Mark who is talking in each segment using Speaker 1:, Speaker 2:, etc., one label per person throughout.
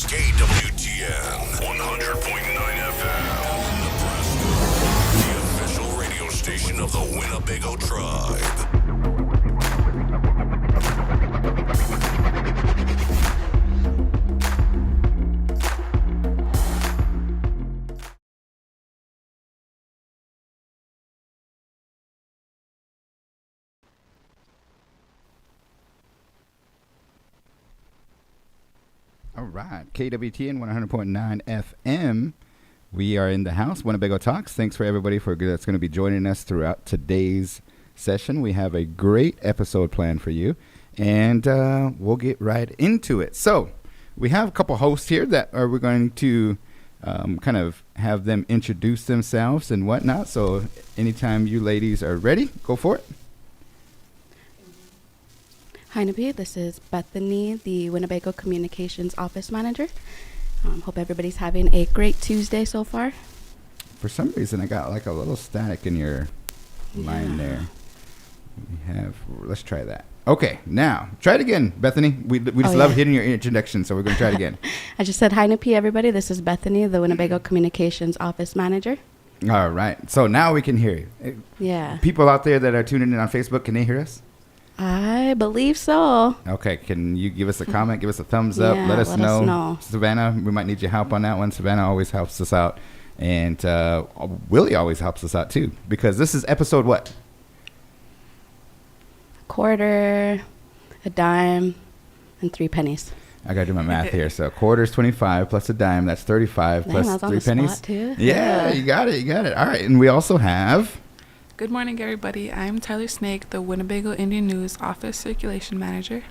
Speaker 1: KWTN 100.9 FM, Nebraska, the official radio station of the Winnebago Tribe.
Speaker 2: All right, KWTN 100.9 FM. We are in the house, Winnebago Talks. Thanks for everybody that's going to be joining us throughout today's session. We have a great episode planned for you, and we'll get right into it. So we have a couple hosts here that we're going to kind of have them introduce themselves and whatnot. So anytime you ladies are ready, go for it.
Speaker 3: Hi, Nabi. This is Bethany, the Winnebago Communications Office Manager. Hope everybody's having a great Tuesday so far.
Speaker 2: For some reason, I got like a little static in your line there. Let's try that. Okay, now, try it again, Bethany. We just love hitting your introduction, so we're going to try it again.
Speaker 3: I just said, hi, Nabi, everybody. This is Bethany, the Winnebago Communications Office Manager.
Speaker 2: All right. So now we can hear you.
Speaker 3: Yeah.
Speaker 2: People out there that are tuning in on Facebook, can they hear us?
Speaker 3: I believe so.
Speaker 2: Okay, can you give us a comment, give us a thumbs up, let us know. Savannah, we might need your help on that one. Savannah always helps us out, and Willie always helps us out too, because this is episode what?
Speaker 3: Quarter, a dime, and 3 pennies.
Speaker 2: I got to do my math here. So quarter is 25 plus a dime, that's 35 plus 3 pennies.
Speaker 3: Spot too.
Speaker 2: Yeah, you got it. All right, and we also have...
Speaker 4: Good morning, everybody. I'm Tyler Snake, the Winnebago Indian News Office Circulation Manager.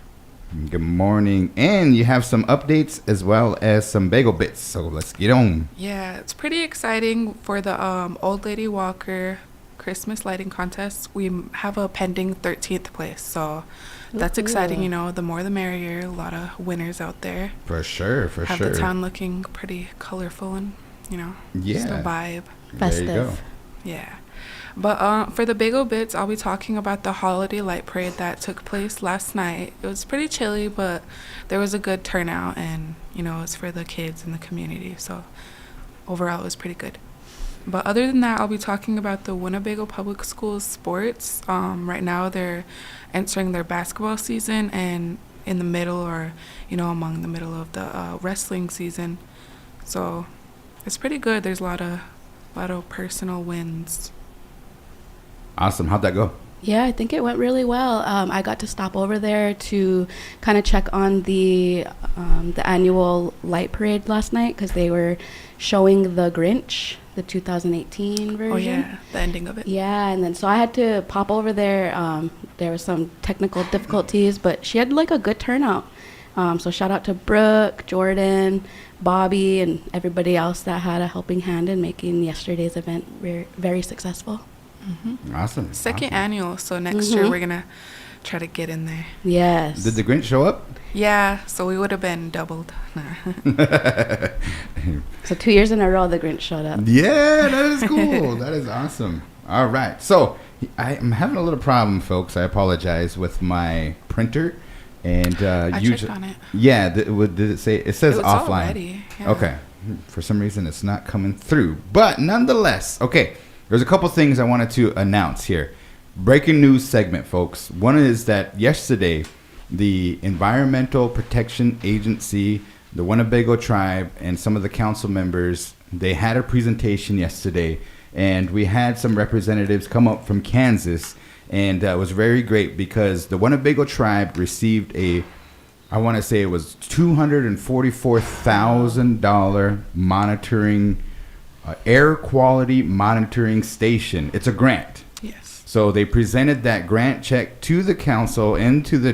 Speaker 2: Good morning. And you have some updates as well as some bagel bits, so let's get on.
Speaker 4: Yeah, it's pretty exciting for the Old Lady Walker Christmas lighting contest. We have a pending 13th place, so that's exciting. You know, the more the merrier. A lot of winners out there.
Speaker 2: For sure.
Speaker 4: Have the town looking pretty colorful and, just a vibe.
Speaker 3: Festive.
Speaker 2: There you go.
Speaker 4: Yeah. But for the bagel bits, I'll be talking about the holiday light parade that took place last night. It was pretty chilly, but there was a good turnout, and, it was for the kids in the community. So overall, it was pretty good. But other than that, I'll be talking about the Winnebago Public Schools sports. Right now, they're entering their basketball season and in the middle or, among the middle of the wrestling season. So it's pretty good. There's a lot of personal wins.
Speaker 2: Awesome. How'd that go?
Speaker 3: Yeah, I think it went really well. I got to stop over there to kind of check on the annual light parade last night because they were showing the Grinch, the 2018 version.
Speaker 4: Oh, yeah, the ending of it.
Speaker 3: Yeah, and then so I had to pop over there. There were some technical difficulties, but she had like a good turnout. So shout out to Brooke, Jordan, Bobby, and everybody else that had a helping hand in making yesterday's event very successful.
Speaker 4: Mm-hmm.
Speaker 2: Awesome.
Speaker 4: Second annual, so next year we're going to try to get in there.
Speaker 3: Yes.
Speaker 2: Did the Grinch show up?
Speaker 4: Yeah, so we would have been doubled.
Speaker 3: So 2 years in a row the Grinch showed up.
Speaker 2: Yeah, that is cool. That is awesome. All right. So I'm having a little problem, folks. I apologize with my printer. And
Speaker 4: I checked on it.
Speaker 2: Yeah, did it say? It says
Speaker 4: it was
Speaker 2: offline.
Speaker 4: Already, yeah.
Speaker 2: Okay. For some reason, it's not coming through. But nonetheless, okay. There's a couple things I wanted to announce here. Breaking news segment, folks. One is that yesterday, the Environmental Protection Agency, the Winnebago Tribe, and some of the council members, they had a presentation yesterday. And we had some representatives come up from Kansas. And it was very great because the Winnebago Tribe received I want to say it was $244,000 monitoring air quality monitoring station. It's a grant.
Speaker 4: Yes.
Speaker 2: So they presented that grant check to the council and to the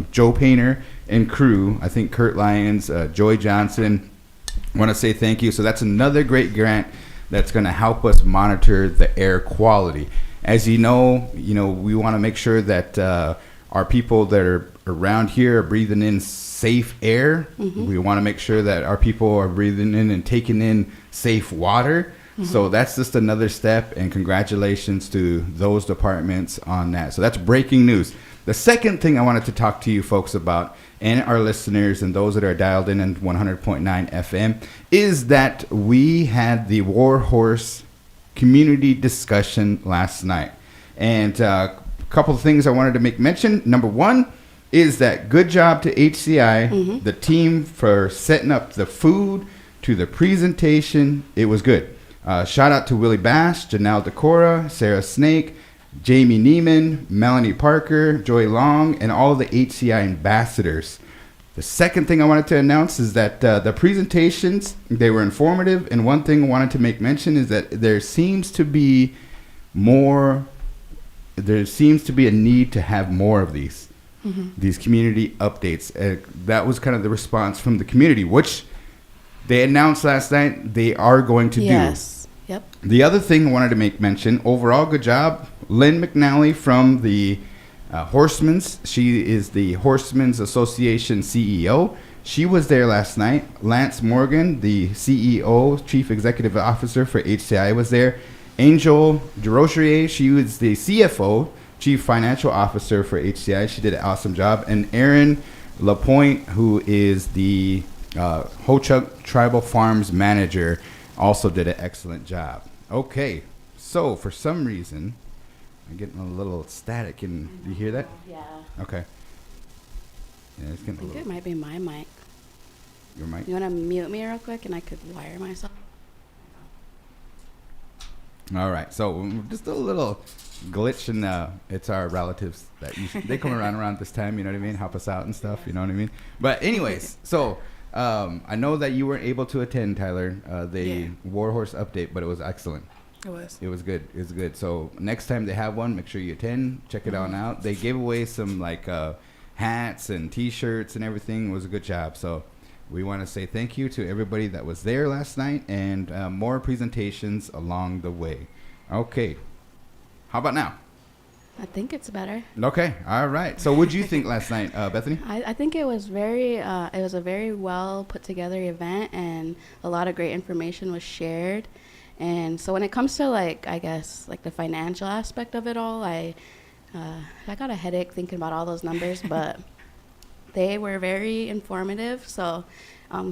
Speaker 2: Joe Painter and crew. I think Kurt Lyons, Joy Johnson. I want to say thank you. So that's another great grant that's going to help us monitor the air quality. As you know, we want to make sure that our people that are around here are breathing in safe air. Mm-hmm. We want to make sure that our people are breathing in and taking in safe water. So that's just another step, and congratulations to those departments on that. So that's breaking news. The second thing I wanted to talk to you folks about, and our listeners and those that are dialed in 100.9 FM, is that we had the Warhorse community discussion last night. And a couple of things I wanted to make mention. Number one is that good job to HCI, the team, for setting up the food to the presentation. It was good. Shout out to Willie Bash, Janelle Decora, Sarah Snake, Jamie Neiman, Melanie Parker, Joy Long, and all of the HCI ambassadors. The second thing I wanted to announce is that the presentations, they were informative. And one thing I wanted to make mention is that there seems to be a need to have more of these community updates. That was kind of the response from the community, which they announced last night they are going to do.
Speaker 3: Yes. Yep.
Speaker 2: The other thing I wanted to make mention, overall, good job. Lynn McNally from the Horsemen's. She is the Horsemen's Association CEO. She was there last night. Lance Morgan, the CEO, Chief Executive Officer for HCI, was there. Angel Durocher, she was the CFO, Chief Financial Officer for HCI. She did an awesome job. And Aaron LaPointe, who is the Ho-Chunk Tribal Farms Manager, also did an excellent job. Okay, so for some reason, I'm getting a little static. Do you hear that?
Speaker 3: Yeah.
Speaker 2: Okay. Yeah, it's
Speaker 3: I
Speaker 2: getting a
Speaker 3: think
Speaker 2: little.
Speaker 3: it might be my mic.
Speaker 2: Your mic?
Speaker 3: You want to mute me real quick and I could wire myself?
Speaker 2: All right, so just a little glitch, and it's our relatives that they come around this time. You know what I mean? Help us out and stuff. You know what I mean? But anyways, so. I know that you weren't able to attend, Tyler, the Warhorse update, but it was excellent.
Speaker 4: It was.
Speaker 2: It was good. It was good. So next time they have one, make sure you attend. Check it on out. They gave away some hats and T-shirts and everything. It was a good job. So we want to say thank you to everybody that was there last night, and more presentations along the way. Okay. How about now?
Speaker 3: I think it's better.
Speaker 2: Okay. All right. So what did you think last night, Bethany?
Speaker 3: I think it was it was a very well put together event, and a lot of great information was shared. And so when it comes to the financial aspect of it all, I got a headache thinking about all those numbers, but they were very informative. So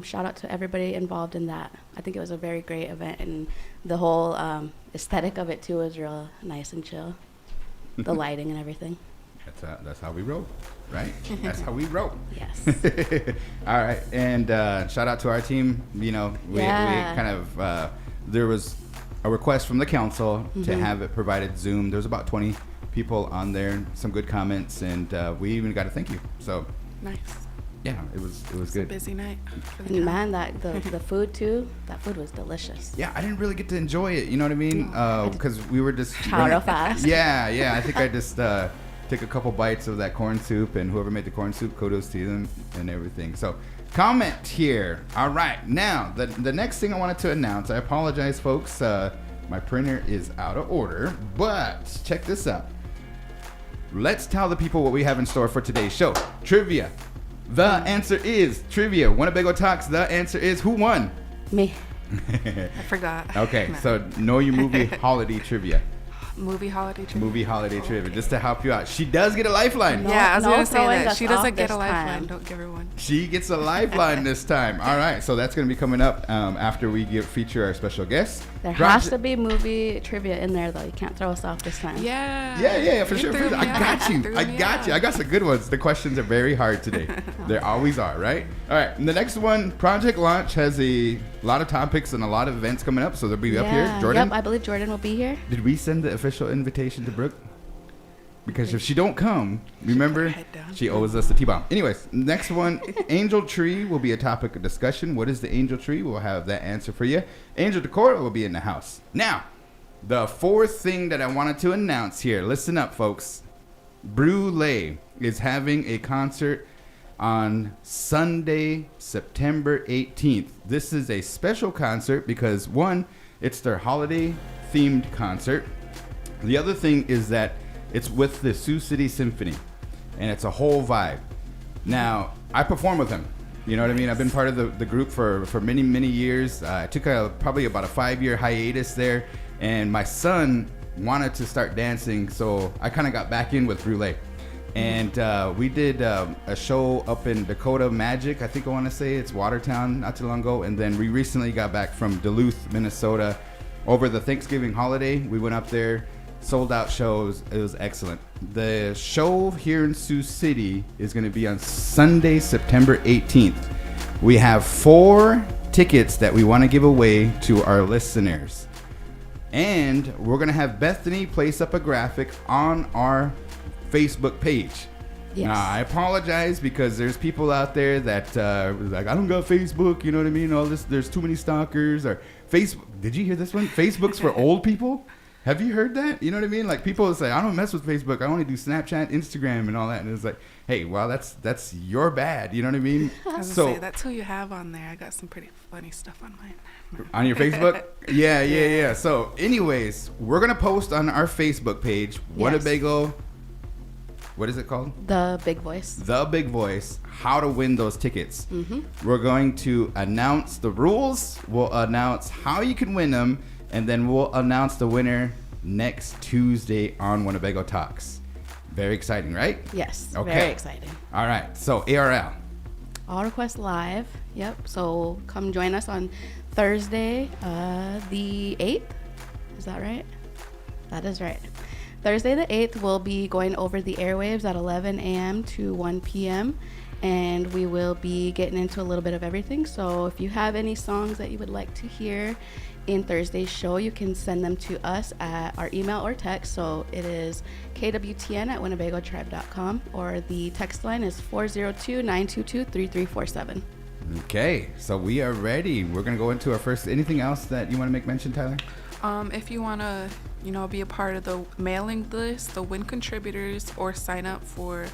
Speaker 3: shout out to everybody involved in that. I think it was a very great event, and the whole aesthetic of it too was real nice and chill. The lighting and everything.
Speaker 2: That's how we roll, right? That's how we roll.
Speaker 3: Yes.
Speaker 2: All right, and shout out to our team. You know, we kind of there was a request from the council to have it provided Zoom. There's about 20 people on there, some good comments, and we even got a thank you. So
Speaker 4: Nice.
Speaker 2: yeah, it was good.
Speaker 4: A busy night. For the
Speaker 3: And
Speaker 4: town.
Speaker 3: man, the food too. That food was delicious.
Speaker 2: Yeah, I didn't really get to enjoy it. You know what I mean? Because we were just
Speaker 3: Chow real fast.
Speaker 2: Yeah. I think I just took a couple bites of that corn soup, and whoever made the corn soup, kudos to them and everything. So, comment here. All right, now the next thing I wanted to announce. I apologize, folks. My printer is out of order, but check this out. Let's tell the people what we have in store for today's show. Trivia. The answer is trivia. Winnebago Talks. The answer is who won?
Speaker 3: Me.
Speaker 4: I forgot.
Speaker 2: Okay,
Speaker 4: No.
Speaker 2: so know your movie holiday trivia.
Speaker 4: Movie holiday trivia.
Speaker 2: Movie holiday trivia, just to help you out. She does get a lifeline.
Speaker 3: No.
Speaker 4: Yeah, I was gonna say
Speaker 3: throwing
Speaker 4: that.
Speaker 3: us
Speaker 4: She
Speaker 3: off
Speaker 4: doesn't get
Speaker 3: this
Speaker 4: a lifeline.
Speaker 3: time.
Speaker 4: Don't give her one.
Speaker 2: She gets a lifeline this time. All right, so that's going to be coming up after we feature our special guest.
Speaker 3: There has to be movie trivia in there, though. You can't throw us off this time.
Speaker 4: Yeah.
Speaker 2: Yeah, for
Speaker 4: You
Speaker 2: sure.
Speaker 4: threw me
Speaker 2: I got
Speaker 4: off.
Speaker 2: you.
Speaker 4: Threw
Speaker 2: I
Speaker 4: me
Speaker 2: got
Speaker 4: off.
Speaker 2: you. I got some good ones. The questions are very hard today. They always are, right? All right, and the next one, Project Launch, has a lot of topics and a lot of events coming up, so they'll be up here. Jordan?
Speaker 3: Yep, I believe Jordan will be here.
Speaker 2: Did we send the official invitation to Brooke? Because if she don't come, remember,
Speaker 4: head down.
Speaker 2: she owes us the T-bomb. Anyways, next one, Angel Tree will be a topic of discussion. What is the Angel Tree? We'll have that answer for you. Angel Decor will be in the house. Now, the fourth thing that I wanted to announce here, listen up, folks. Brule is having a concert on Sunday, September 18th. This is a special concert because, one, it's their holiday-themed concert. The other thing is that it's with the Sioux City Symphony, and it's a whole vibe. Now, I perform with them. You know what I mean? I've been part of the group for many, many years. I took probably about a 5-year hiatus there, and my son wanted to start dancing, so I kind of got back in with Brule. And we did a show up in Dakota Magic, I think I want to say. It's Watertown, not too long ago. And then we recently got back from Duluth, Minnesota, over the Thanksgiving holiday. We went up there, sold out shows. It was excellent. The show here in Sioux City is going to be on Sunday, September 18th. We have 4 tickets that we want to give away to our listeners. And we're going to have Bethany place up a graphic on our Facebook page.
Speaker 3: Yes.
Speaker 2: Now, I apologize because there's people out there that like, I don't got Facebook, you know what I mean? All this, there's too many stalkers. Or Facebook. Did you hear this one? Facebook's for old people. Have you heard that? You know what I mean? Like, people say, I don't mess with Facebook. I only do Snapchat, Instagram, and all that. And it's like, hey, well, that's your bad. You know what I mean?
Speaker 4: I was gonna say, that's who you have on there. I got some pretty funny stuff on mine.
Speaker 2: On your Facebook? Yeah. So, anyways, we're going to post on our Facebook page, Winnebago. What is it called?
Speaker 3: The Big Voice.
Speaker 2: The Big Voice. How to win those tickets.
Speaker 3: Mm-hmm.
Speaker 2: We're going to announce the rules. We'll announce how you can win them. And then we'll announce the winner next Tuesday on Winnebago Talks. Very exciting, right?
Speaker 3: Yes.
Speaker 2: Okay.
Speaker 3: Very exciting.
Speaker 2: All right. So, ARL.
Speaker 3: All requests live. Yep. So come join us on Thursday, the 8th. Is that right? That is right. Thursday the 8th, we'll be going over the airwaves at 11 a.m. to 1 p.m. And we will be getting into a little bit of everything. So if you have any songs that you would like to hear in Thursday's show, you can send them to us at our email or text. So it is kwtn@winnebagotribe.com, or the text line is 402-922-3347.
Speaker 2: Okay. So we are ready. We're going to go into our first. Anything else that you want to make mention, Tyler?
Speaker 4: If you want to, be a part of the mailing list, the WIN contributors, or sign up for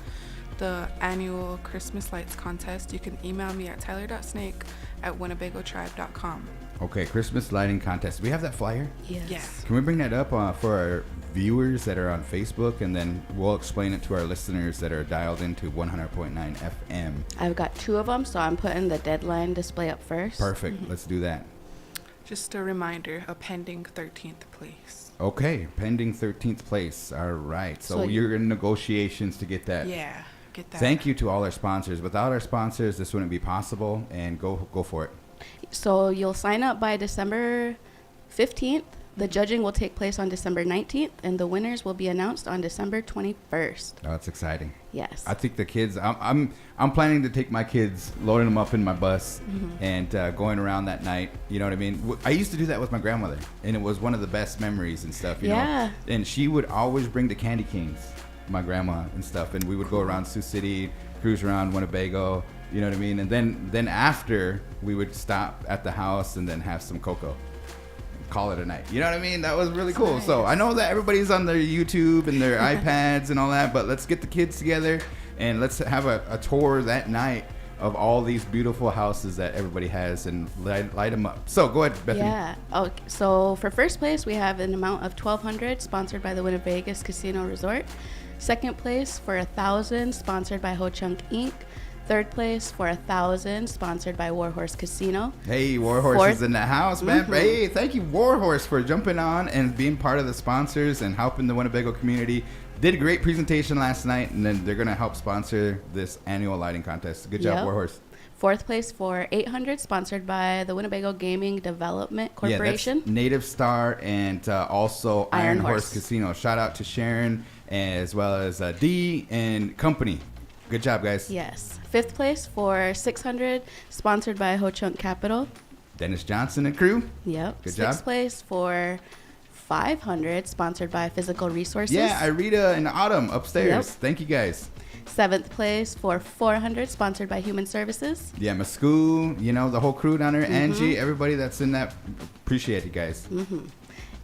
Speaker 4: the annual Christmas lights contest, you can email me at tyler.snake@winnebagotribe.com.
Speaker 2: Okay, Christmas lighting contest. We have that flyer?
Speaker 3: Yes.
Speaker 4: Yeah.
Speaker 2: Can we bring that up for our viewers that are on Facebook, and then we'll explain it to our listeners that are dialed into 100.9 FM.
Speaker 3: I've got 2 of them, so I'm putting the deadline display up first.
Speaker 2: Perfect. Let's do that.
Speaker 4: Just a reminder, a pending 13th place.
Speaker 2: Okay, pending 13th place. All right. So
Speaker 3: So
Speaker 2: you're in negotiations to get that.
Speaker 4: Yeah, get that.
Speaker 2: Thank you to all our sponsors. Without our sponsors, this wouldn't be possible. And go for it.
Speaker 3: So you'll sign up by December 15th. The judging will take place on December 19th, and the winners will be announced on December 21st.
Speaker 2: Oh, that's exciting.
Speaker 3: Yes.
Speaker 2: I think the kids. I'm planning to take my kids, loading them up in my bus, and going around that night. You know what I mean? I used to do that with my grandmother, and it was one of the best memories and stuff. You know? And she would always bring the candy canes, my grandma and stuff, and we would go around Sioux City, cruise around Winnebago. You know what I mean? And then after, we would stop at the house and then have some cocoa. Call it a night. You know what I mean? That was really cool.
Speaker 3: Nice.
Speaker 2: So I know that everybody's on their YouTube and their iPads and all that, but let's get the kids together and let's have a tour that night of all these beautiful houses that everybody has and light them up. So go ahead, Bethany.
Speaker 3: Yeah. Okay. So for first place, we have an amount of $1,200 sponsored by the Winnebago Casino Resort. Second place for $1,000 sponsored by Ho Chunk Inc. Third place for $1,000 sponsored by Warhorse Casino.
Speaker 2: Hey, Warhorse is in the house, man. Hey, thank you, Warhorse, for jumping on and being part of the sponsors and helping the Winnebago community. Did a great presentation last night, and then they're going to help sponsor this annual lighting contest. Good job,
Speaker 3: Yep.
Speaker 2: Warhorse.
Speaker 3: Fourth place for $800 sponsored by the Winnebago Gaming Development Corporation.
Speaker 2: Yeah, that's Native Star and also Iron
Speaker 3: Iron
Speaker 2: Horse
Speaker 3: Horse.
Speaker 2: Casino. Shout out to Sharon as well as D and company. Good job, guys.
Speaker 3: Yes. Fifth place for $600 sponsored by Ho Chunk Capital.
Speaker 2: Dennis Johnson and crew.
Speaker 3: Yep.
Speaker 2: Good
Speaker 3: Sixth
Speaker 2: job.
Speaker 3: place for $500 sponsored by Physical Resources.
Speaker 2: Yeah, Irita and Autumn upstairs.
Speaker 3: Yep.
Speaker 2: Thank you, guys.
Speaker 3: Seventh place for $400 sponsored by Human Services.
Speaker 2: Yeah, Mascoo, the whole crew down there, Angie, everybody that's in that. Appreciate you guys.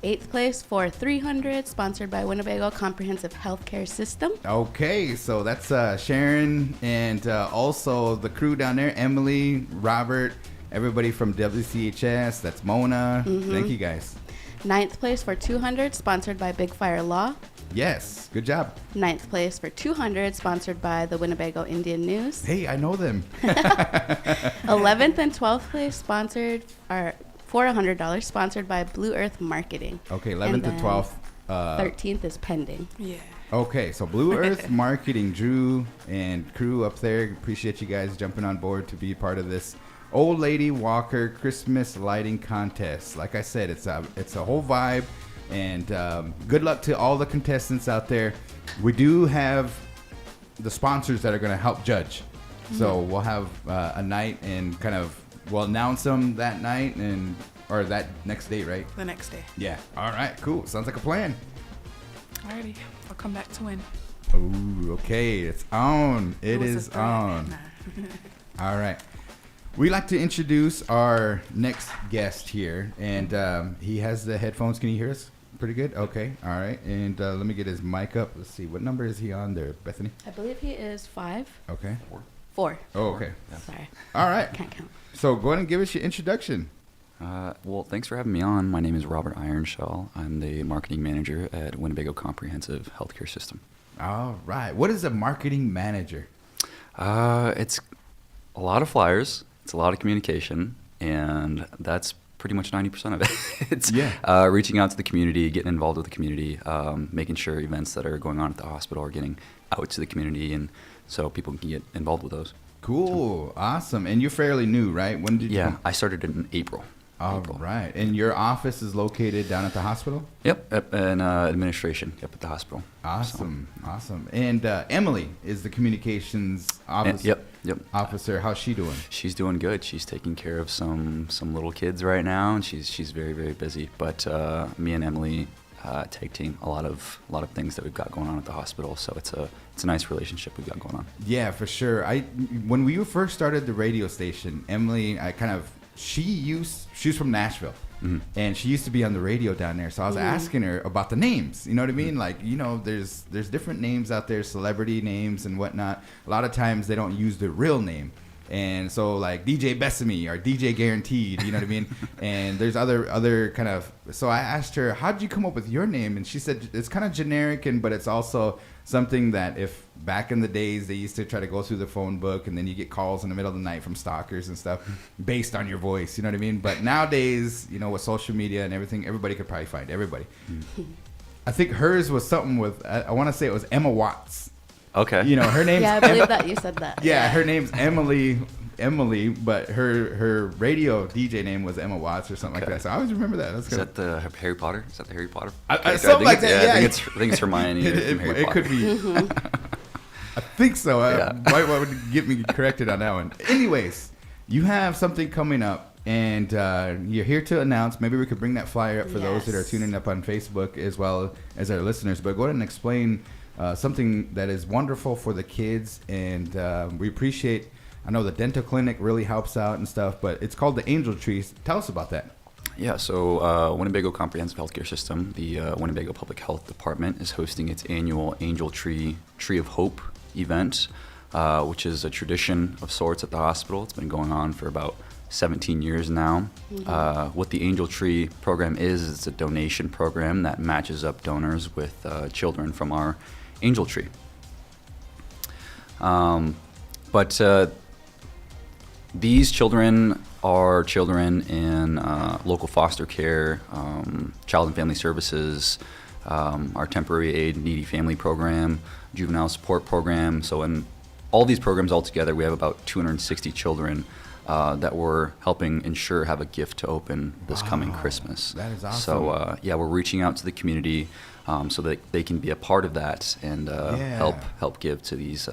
Speaker 3: Eighth place for $300 sponsored by Winnebago Comprehensive Healthcare System.
Speaker 2: Okay, so that's Sharon and also the crew down there, Emily, Robert, everybody from WCHS. That's Mona. Thank you guys.
Speaker 3: Ninth place for $200 sponsored by Big Fire Law.
Speaker 2: Yes, good job.
Speaker 3: 9th place for 200, sponsored by the Winnebago Indian News.
Speaker 2: Hey, I know them.
Speaker 3: 11th and 12th place sponsored are for $100, sponsored by Blue Earth Marketing.
Speaker 2: Okay,
Speaker 3: And
Speaker 2: 11th to
Speaker 3: then
Speaker 2: 12th.
Speaker 3: 13th is pending.
Speaker 4: Yeah.
Speaker 2: Okay, so Blue Earth Marketing, Drew and crew up there. Appreciate you guys jumping on board to be part of this Old Lady Walker Christmas lighting contest. Like I said, it's a whole vibe, and good luck to all the contestants out there. We do have the sponsors that are going to help judge, so we'll have a night and we'll announce them that night or that next day, right?
Speaker 4: The next day.
Speaker 2: Yeah. All right. Cool. Sounds like a plan.
Speaker 4: Alrighty. I'll come back to win.
Speaker 2: Oh, okay. It's on. It
Speaker 4: was a
Speaker 2: is
Speaker 4: threat.
Speaker 2: on.
Speaker 4: Nah.
Speaker 2: All right. We'd like to introduce our next guest here, and he has the headphones. Can you hear us pretty good? Okay. All right. And let me get his mic up. Let's see. What number is he on there, Bethany?
Speaker 3: I believe he is 5.
Speaker 2: Okay.
Speaker 3: 4.
Speaker 2: Oh, okay.
Speaker 3: Sorry.
Speaker 2: All right.
Speaker 3: Can't count.
Speaker 2: So go ahead and give us your introduction.
Speaker 5: Well, thanks for having me on. My name is Robert Ironshaw. I'm the marketing manager at Winnebago Comprehensive Healthcare System.
Speaker 2: All right. What is a marketing manager?
Speaker 5: It's a lot of flyers. It's a lot of communication, and that's pretty much 90% of it. It's reaching out to the community, getting involved with the community, making sure events that are going on at the hospital are getting out to the community, and so people can get involved with those.
Speaker 2: Cool. Awesome. And you're fairly new, right? When did you?
Speaker 5: Yeah, I started in April.
Speaker 2: All right. And your office is located down at the hospital?
Speaker 5: Yep, in administration, at the hospital.
Speaker 2: Awesome. Awesome. And Emily is the communications officer.
Speaker 5: Yep.
Speaker 2: Officer. How's she doing?
Speaker 5: She's doing good. She's taking care of some little kids right now, and she's very, very busy. But me and Emily tag team a lot of things that we've got going on at the hospital. So it's a nice relationship we've got going on.
Speaker 2: Yeah, for sure. When we first started the radio station, Emily, she's from Nashville. Mm-hmm. And she used to be on the radio down there, so I was asking her about the names. You know what I mean? Like, there's different names out there, celebrity names and whatnot. A lot of times they don't use the real name, and so like DJ Bethani or DJ Guaranteed. You know what I mean? And there's other kind of. So I asked her, how did you come up with your name? And she said it's kind of generic, but it's also something that if back in the days they used to try to go through the phone book, and then you get calls in the middle of the night from stalkers and stuff based on your voice, you know what I mean? But nowadays, with social media and everything, everybody could probably find everybody. I think hers was something with, I want to say it was Emma Watts.
Speaker 5: Okay.
Speaker 2: Her name's
Speaker 3: Yeah, I believe that you said that.
Speaker 2: Yeah, her name's Emily, but her radio DJ name was Emma Watts or something like that. So I always remember that.
Speaker 5: Is that the Harry Potter? Is that the Harry Potter?
Speaker 2: Something like that. Yeah,
Speaker 5: I think it's Hermione.
Speaker 2: It could be. I think so. Might want to get me corrected on that one. Anyways, you have something coming up, and you're here to announce. Maybe we could bring that flyer up for those that are tuning up on Facebook as well as our listeners. But go ahead and explain something that is wonderful for the kids, and we appreciate. I know the dental clinic really helps out and stuff, but it's called the Angel Trees. Tell us about that.
Speaker 5: Yeah, so Winnebago Comprehensive Healthcare System, the Winnebago Public Health Department, is hosting its annual Angel Tree of Hope event, which is a tradition of sorts at the hospital. It's been going on for about 17 years now. What the Angel Tree program is it's a donation program that matches up donors with children from our Angel Tree. But these children are children in local foster care, child and family services, our temporary aid needy family program, juvenile support program. So in all these programs altogether, we have about 260 children that we're helping ensure have a gift to open this coming Christmas.
Speaker 2: That is awesome.
Speaker 5: So we're reaching out to the community so that they can be a part of that and help give to these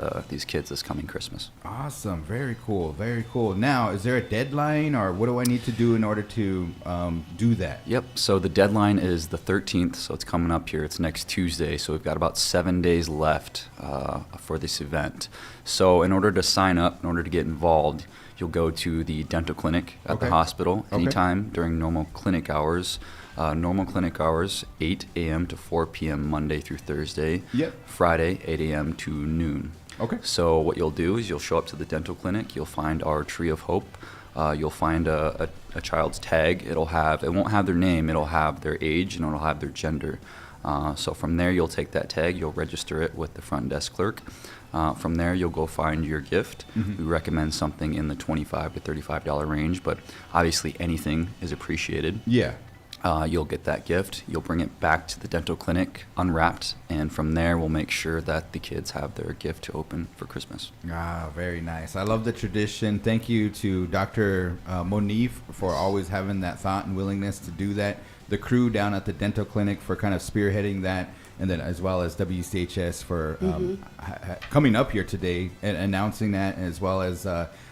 Speaker 5: kids this coming Christmas.
Speaker 2: Awesome. Very cool. Very cool. Now, is there a deadline, or what do I need to do in order to do that?
Speaker 5: Yep. So the deadline is the 13th, so it's coming up here. It's next Tuesday, so we've got about 7 days left for this event. So in order to sign up, in order to get involved, you'll go to the dental clinic at the hospital anytime during normal clinic hours. Normal clinic hours, 8 a.m. to 4 p.m. Monday through Thursday.
Speaker 2: Yep.
Speaker 5: Friday, 8 a.m. to noon.
Speaker 2: Okay.
Speaker 5: So what you'll do is you'll show up to the dental clinic. You'll find our Tree of Hope. You'll find a child's tag. It won't have their name. It'll have their age and it'll have their gender. So from there, you'll take that tag, you'll register it with the front desk clerk. From there, you'll go find your gift. We recommend something in the $25 to $35 range, but obviously anything is appreciated.
Speaker 2: Yeah.
Speaker 5: You'll get that gift. You'll bring it back to the dental clinic unwrapped, and from there, we'll make sure that the kids have their gift to open for Christmas.
Speaker 2: Ah, very nice. I love the tradition. Thank you to Dr. Monif for always having that thought and willingness to do that. The crew down at the dental clinic for kind of spearheading that, and then as well as WCHS for coming up here today and announcing that, as well as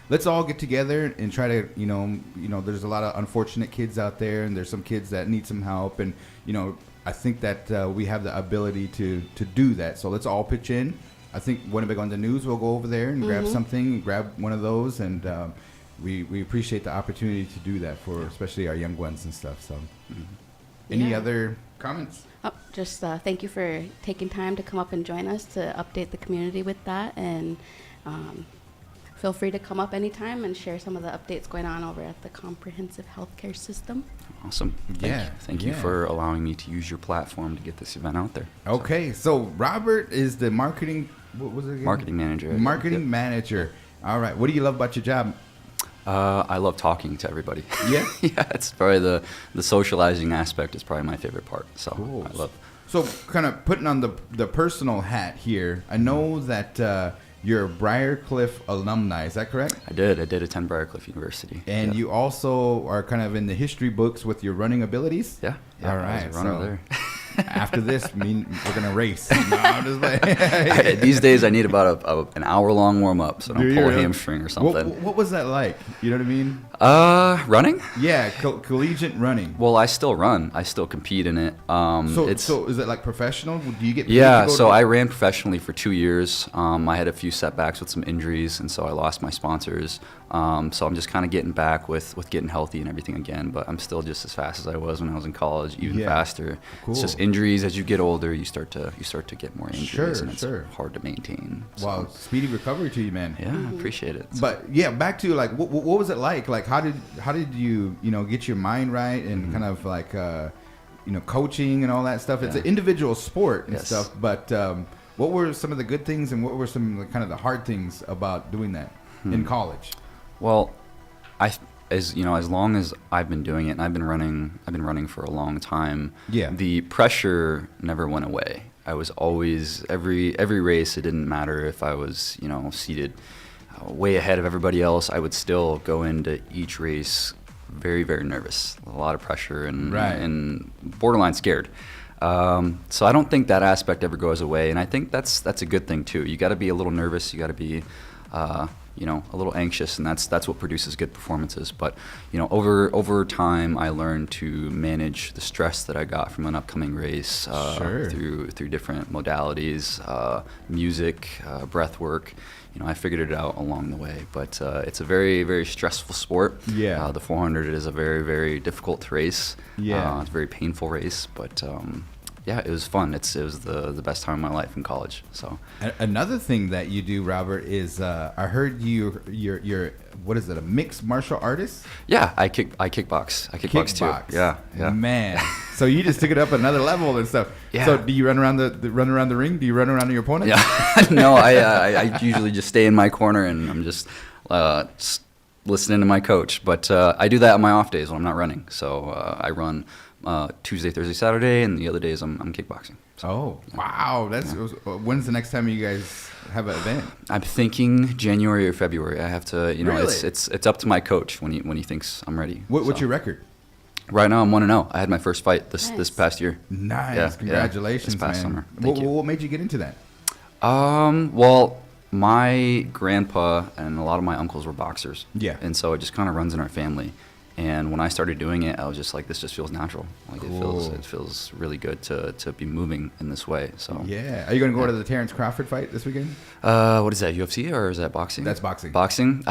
Speaker 2: let's all get together and try to, you know, there's a lot of unfortunate kids out there, and there's some kids that need some help, and you know, I think that we have the ability to do that. So let's all pitch in. I think Winnebago on the News will go over there and grab something, grab one of those, and we appreciate the opportunity to do that for especially our young ones and stuff. So, any other comments?
Speaker 3: Oh, just thank you for taking time to come up and join us to update the community with that, and feel free to come up anytime and share some of the updates going on over at the comprehensive healthcare system.
Speaker 5: Awesome. Thank you for allowing me to use your platform to get this event out there.
Speaker 2: Okay, so Robert is the marketing, what was it again?
Speaker 5: Marketing manager.
Speaker 2: Marketing manager. All right, what do you love about your job?
Speaker 5: I love talking to everybody.
Speaker 2: Yeah?
Speaker 5: Yeah, it's probably the socializing aspect is probably my favorite part. So
Speaker 2: Cool.
Speaker 5: I love.
Speaker 2: So kind of putting on the personal hat here, I know that you're a Briarcliff alumni, is that correct?
Speaker 5: I did attend Briarcliff University.
Speaker 2: And
Speaker 5: yeah.
Speaker 2: you also are kind of in the history books with your running abilities?
Speaker 5: Yeah.
Speaker 2: All right.
Speaker 5: I was a runner there.
Speaker 2: After this, we're going to race. No, I'm just like
Speaker 5: These days, I need about an hour-long warm-up, so I don't pull a hamstring or something.
Speaker 2: What was that like? You know what I mean?
Speaker 5: Running?
Speaker 2: Yeah, collegiate running.
Speaker 5: Well, I still run. I still compete in it.
Speaker 2: So is it like professional? Do you get paid
Speaker 5: Yeah,
Speaker 2: to go
Speaker 5: so
Speaker 2: to-
Speaker 5: I ran professionally for 2 years. I had a few setbacks with some injuries, and so I lost my sponsors. So I'm just kind of getting back with getting healthy and everything again, but I'm still just as fast as I was when I was in college, even faster.
Speaker 2: Cool.
Speaker 5: It's just injuries. As you get older, you start to get more injuries, and it's
Speaker 2: Sure.
Speaker 5: hard to maintain. So,
Speaker 2: Wow, speedy recovery to you, man.
Speaker 5: yeah, I appreciate it.
Speaker 2: But yeah, back to like what was it like? Like how did you get your mind right and kind of like coaching and all that stuff? It's an individual sport and stuff, but what were some of the good things and what were some of the kind of the hard things about doing that in college?
Speaker 5: Well, as long as I've been doing it, and I've been running for a long time.
Speaker 2: Yeah.
Speaker 5: The pressure never went away. I was always every race. It didn't matter if I was seated way ahead of everybody else. I would still go into each race very, very nervous, a lot of pressure and borderline scared. So I don't think that aspect ever goes away, and I think that's a good thing too. You got to be a little nervous. You got to be a little anxious, and that's what produces good performances. But over time, I learned to manage the stress that I got from an upcoming race through different modalities, music, breath work. I figured it out along the way. But it's a very, very stressful sport.
Speaker 2: Yeah.
Speaker 5: The 400 is a very, very difficult race.
Speaker 2: Yeah.
Speaker 5: It's a very painful race, but. Yeah, it was fun. It was the best time of my life in college. So
Speaker 2: Another thing that you do, Robert, is I heard you're what is it, a mixed martial artist?
Speaker 5: yeah, I kickbox. I kickbox too. Yeah.
Speaker 2: Man, so you just took it up another level and stuff.
Speaker 5: Yeah.
Speaker 2: So do you run around the ring? Do you run around your opponent?
Speaker 5: Yeah. No, I usually just stay in my corner and I'm just listening to my coach. But I do that on my off days when I'm not running. So I run Tuesday, Thursday, Saturday, and the other days I'm kickboxing. So,
Speaker 2: Oh, wow. When's the next time you guys have an event?
Speaker 5: I'm thinking January or February. I have to,
Speaker 2: Really?
Speaker 5: it's up to my coach when he thinks I'm ready.
Speaker 2: What's
Speaker 5: So,
Speaker 2: your record?
Speaker 5: Right now I'm 1-0. I had my first fight this
Speaker 3: Nice.
Speaker 5: past year.
Speaker 2: Nice.
Speaker 5: Yeah,
Speaker 2: Congratulations,
Speaker 5: this past
Speaker 2: man.
Speaker 5: summer. Thank you.
Speaker 2: What made you get into that?
Speaker 5: Well, my grandpa and a lot of my uncles were boxers.
Speaker 2: Yeah.
Speaker 5: And so it just kind of runs in our family. And when I started doing it, I was just like, this just feels natural. Like
Speaker 2: Cool.
Speaker 5: it feels really good to be moving in this way. So
Speaker 2: Yeah. Are you going to go to the Terrence Crawford fight this weekend?
Speaker 5: what is that, UFC or is that boxing?
Speaker 2: That's boxing.
Speaker 5: Boxing.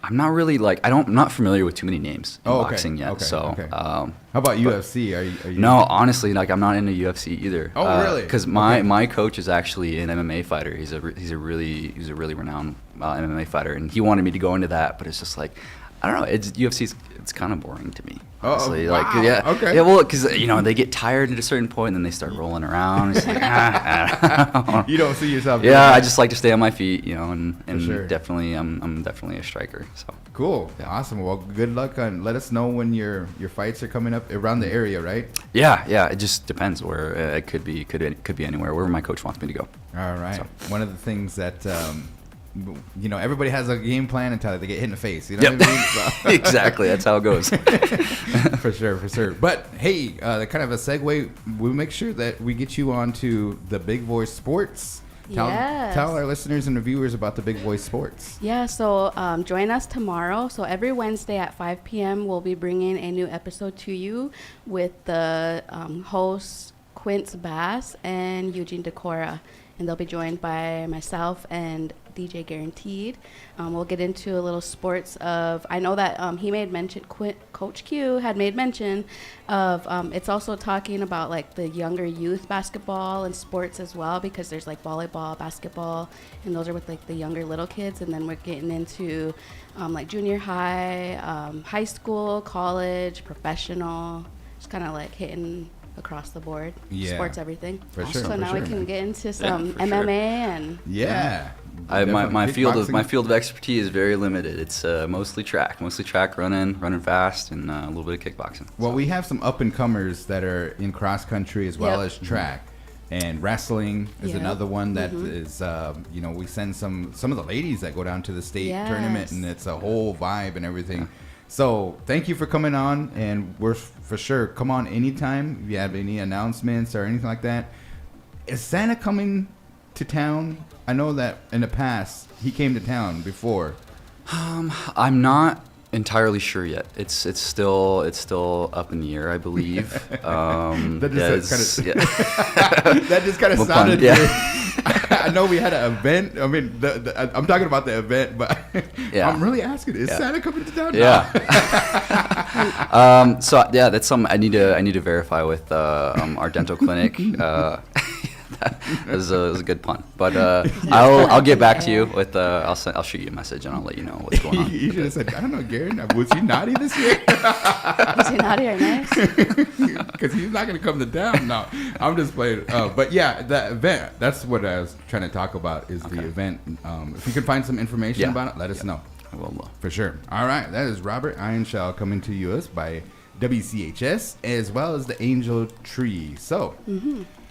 Speaker 5: I'm not really I'm not familiar with too many names in boxing yet.
Speaker 2: Okay.
Speaker 5: So
Speaker 2: Okay. How about UFC? Are you?
Speaker 5: no, honestly, I'm not into UFC either.
Speaker 2: Oh, really?
Speaker 5: Because my coach is actually an MMA fighter. He's a really renowned MMA fighter, and he wanted me to go into that, but it's just like I don't know. It's UFC. It's kind of boring to me.
Speaker 2: Oh,
Speaker 5: Honestly.
Speaker 2: wow.
Speaker 5: Like, yeah,
Speaker 2: Okay.
Speaker 5: yeah. Well, because they get tired at a certain point, and then they start rolling around. It's like,
Speaker 2: You don't see yourself.
Speaker 5: Yeah, I just like to stay on my feet, and
Speaker 2: sure.
Speaker 5: definitely, I'm definitely a striker. So
Speaker 2: Cool. Awesome. Well, good luck on. Let us know when your fights are coming up around the area, right?
Speaker 5: yeah. It just depends where it could be anywhere wherever my coach wants me to go.
Speaker 2: All right.
Speaker 5: So.
Speaker 2: One of the things that everybody has a game plan until they get hit in the face. You know what I mean? So.
Speaker 5: Exactly. That's how it goes.
Speaker 2: For sure. But hey, kind of a segue. We'll make sure that we get you on to the Big Voice Sports.
Speaker 3: Yes.
Speaker 2: Tell our listeners and reviewers about the Big Voice Sports.
Speaker 3: Yeah, so join us tomorrow. So every Wednesday at 5 p.m., we'll be bringing a new episode to you with the hosts Quince Bass and Eugene Decora. And they'll be joined by myself and DJ Guaranteed. We'll get into a little sports of, I know that he made mention, Coach Q had made mention of, it's also talking about like the younger youth basketball and sports as well, because there's like volleyball, basketball, and those are with like the younger little kids. And then we're getting into like junior high, high school, college, professional, just kind of like hitting across the board.
Speaker 2: Yeah.
Speaker 3: Sports, everything.
Speaker 2: For sure.
Speaker 3: So now we can get into some MMA
Speaker 5: sure.
Speaker 3: and
Speaker 2: Yeah.
Speaker 5: My field
Speaker 2: Kickboxing.
Speaker 5: of expertise is very limited. It's mostly track, running fast, and a little bit of kickboxing.
Speaker 2: Well, we have some up and comers that are in cross country as well
Speaker 3: Yep.
Speaker 2: as track. And wrestling is
Speaker 3: Yep.
Speaker 2: another one that is, we send some of the ladies that go down to the state tournament, and it's a whole vibe and everything. So thank you for coming on, and we're for sure come on anytime if you have any announcements or anything like that. Is Santa coming to town? I know that in the past he came to town before.
Speaker 5: I'm not entirely sure yet. It's still up in the air, I believe.
Speaker 2: That just kind of
Speaker 5: Well,
Speaker 2: sounded.
Speaker 5: yeah.
Speaker 2: I know we had an event. I mean, I'm talking about the event, but
Speaker 5: Yeah.
Speaker 2: I'm really asking: is Santa coming to town?
Speaker 5: Yeah. So yeah, that's something I need to verify with our dental clinic. That was a good pun, but I'll get back to you with I'll shoot you a message and I'll let you know what's going on.
Speaker 2: You should have said, I don't know, Garan, was he naughty this year?
Speaker 3: is he naughty or nice?
Speaker 2: Because he's not going to come to town. No, I'm just playing. But yeah, the event, that's what I was trying to talk about, is the event. If you can find some information about it, let us know.
Speaker 5: I will.
Speaker 2: For sure. All right, that is Robert Ironshell coming to us by WCHS, as well as the Angel Tree. So,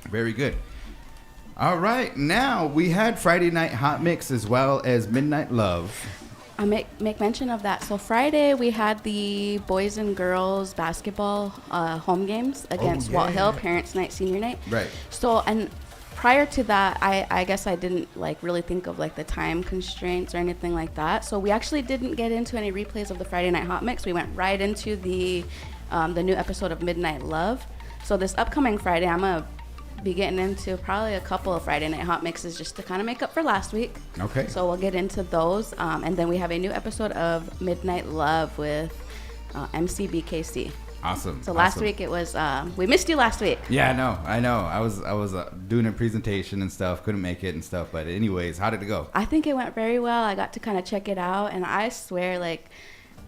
Speaker 2: very good. All right, now we had Friday Night Hot Mix as well as Midnight Love.
Speaker 3: I make mention of that. So Friday we had the boys and girls basketball home games against Walt Hill, Parents Night, Senior Night.
Speaker 2: Right.
Speaker 3: So, and prior to that, I guess I didn't like really think of like the time constraints or anything like that. So we actually didn't get into any replays of the Friday Night Hot Mix. We went right into the new episode of Midnight Love. So this upcoming Friday, I'm gonna be getting into probably a couple of Friday Night Hot Mixes just to kind of make up for last week.
Speaker 2: Okay.
Speaker 3: So we'll get into those. And then we have a new episode of Midnight Love with MCBKC.
Speaker 2: Awesome.
Speaker 3: So last week it was, we missed you last week.
Speaker 2: Yeah, I know. I was doing a presentation and stuff, couldn't make it and stuff. But anyways, how did it go?
Speaker 3: I think it went very well. I got to kind of check it out. And I swear, like,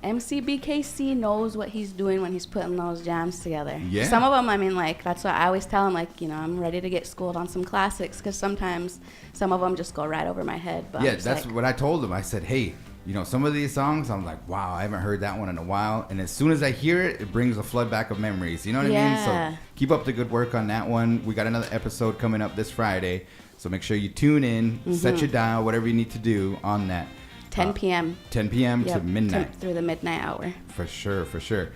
Speaker 3: MCBKC knows what he's doing when he's putting those jams together.
Speaker 2: Yeah.
Speaker 3: Some of them, I mean, like, that's what I always tell him, like, I'm ready to get schooled on some classics, because sometimes some of them just go right over my head. But
Speaker 2: Yeah, that's what I told him. I said, hey, some of these songs, I'm like, wow, I haven't heard that one in a while. And as soon as I hear it, it brings a flood back of memories. You know what I mean? So keep up the good work on that one. We got another episode coming up this Friday. So make sure you tune in, set your dial, whatever you need to do on that.
Speaker 3: 10 p.m.
Speaker 2: 10 p.m. to midnight.
Speaker 3: Through the midnight hour.
Speaker 2: For sure.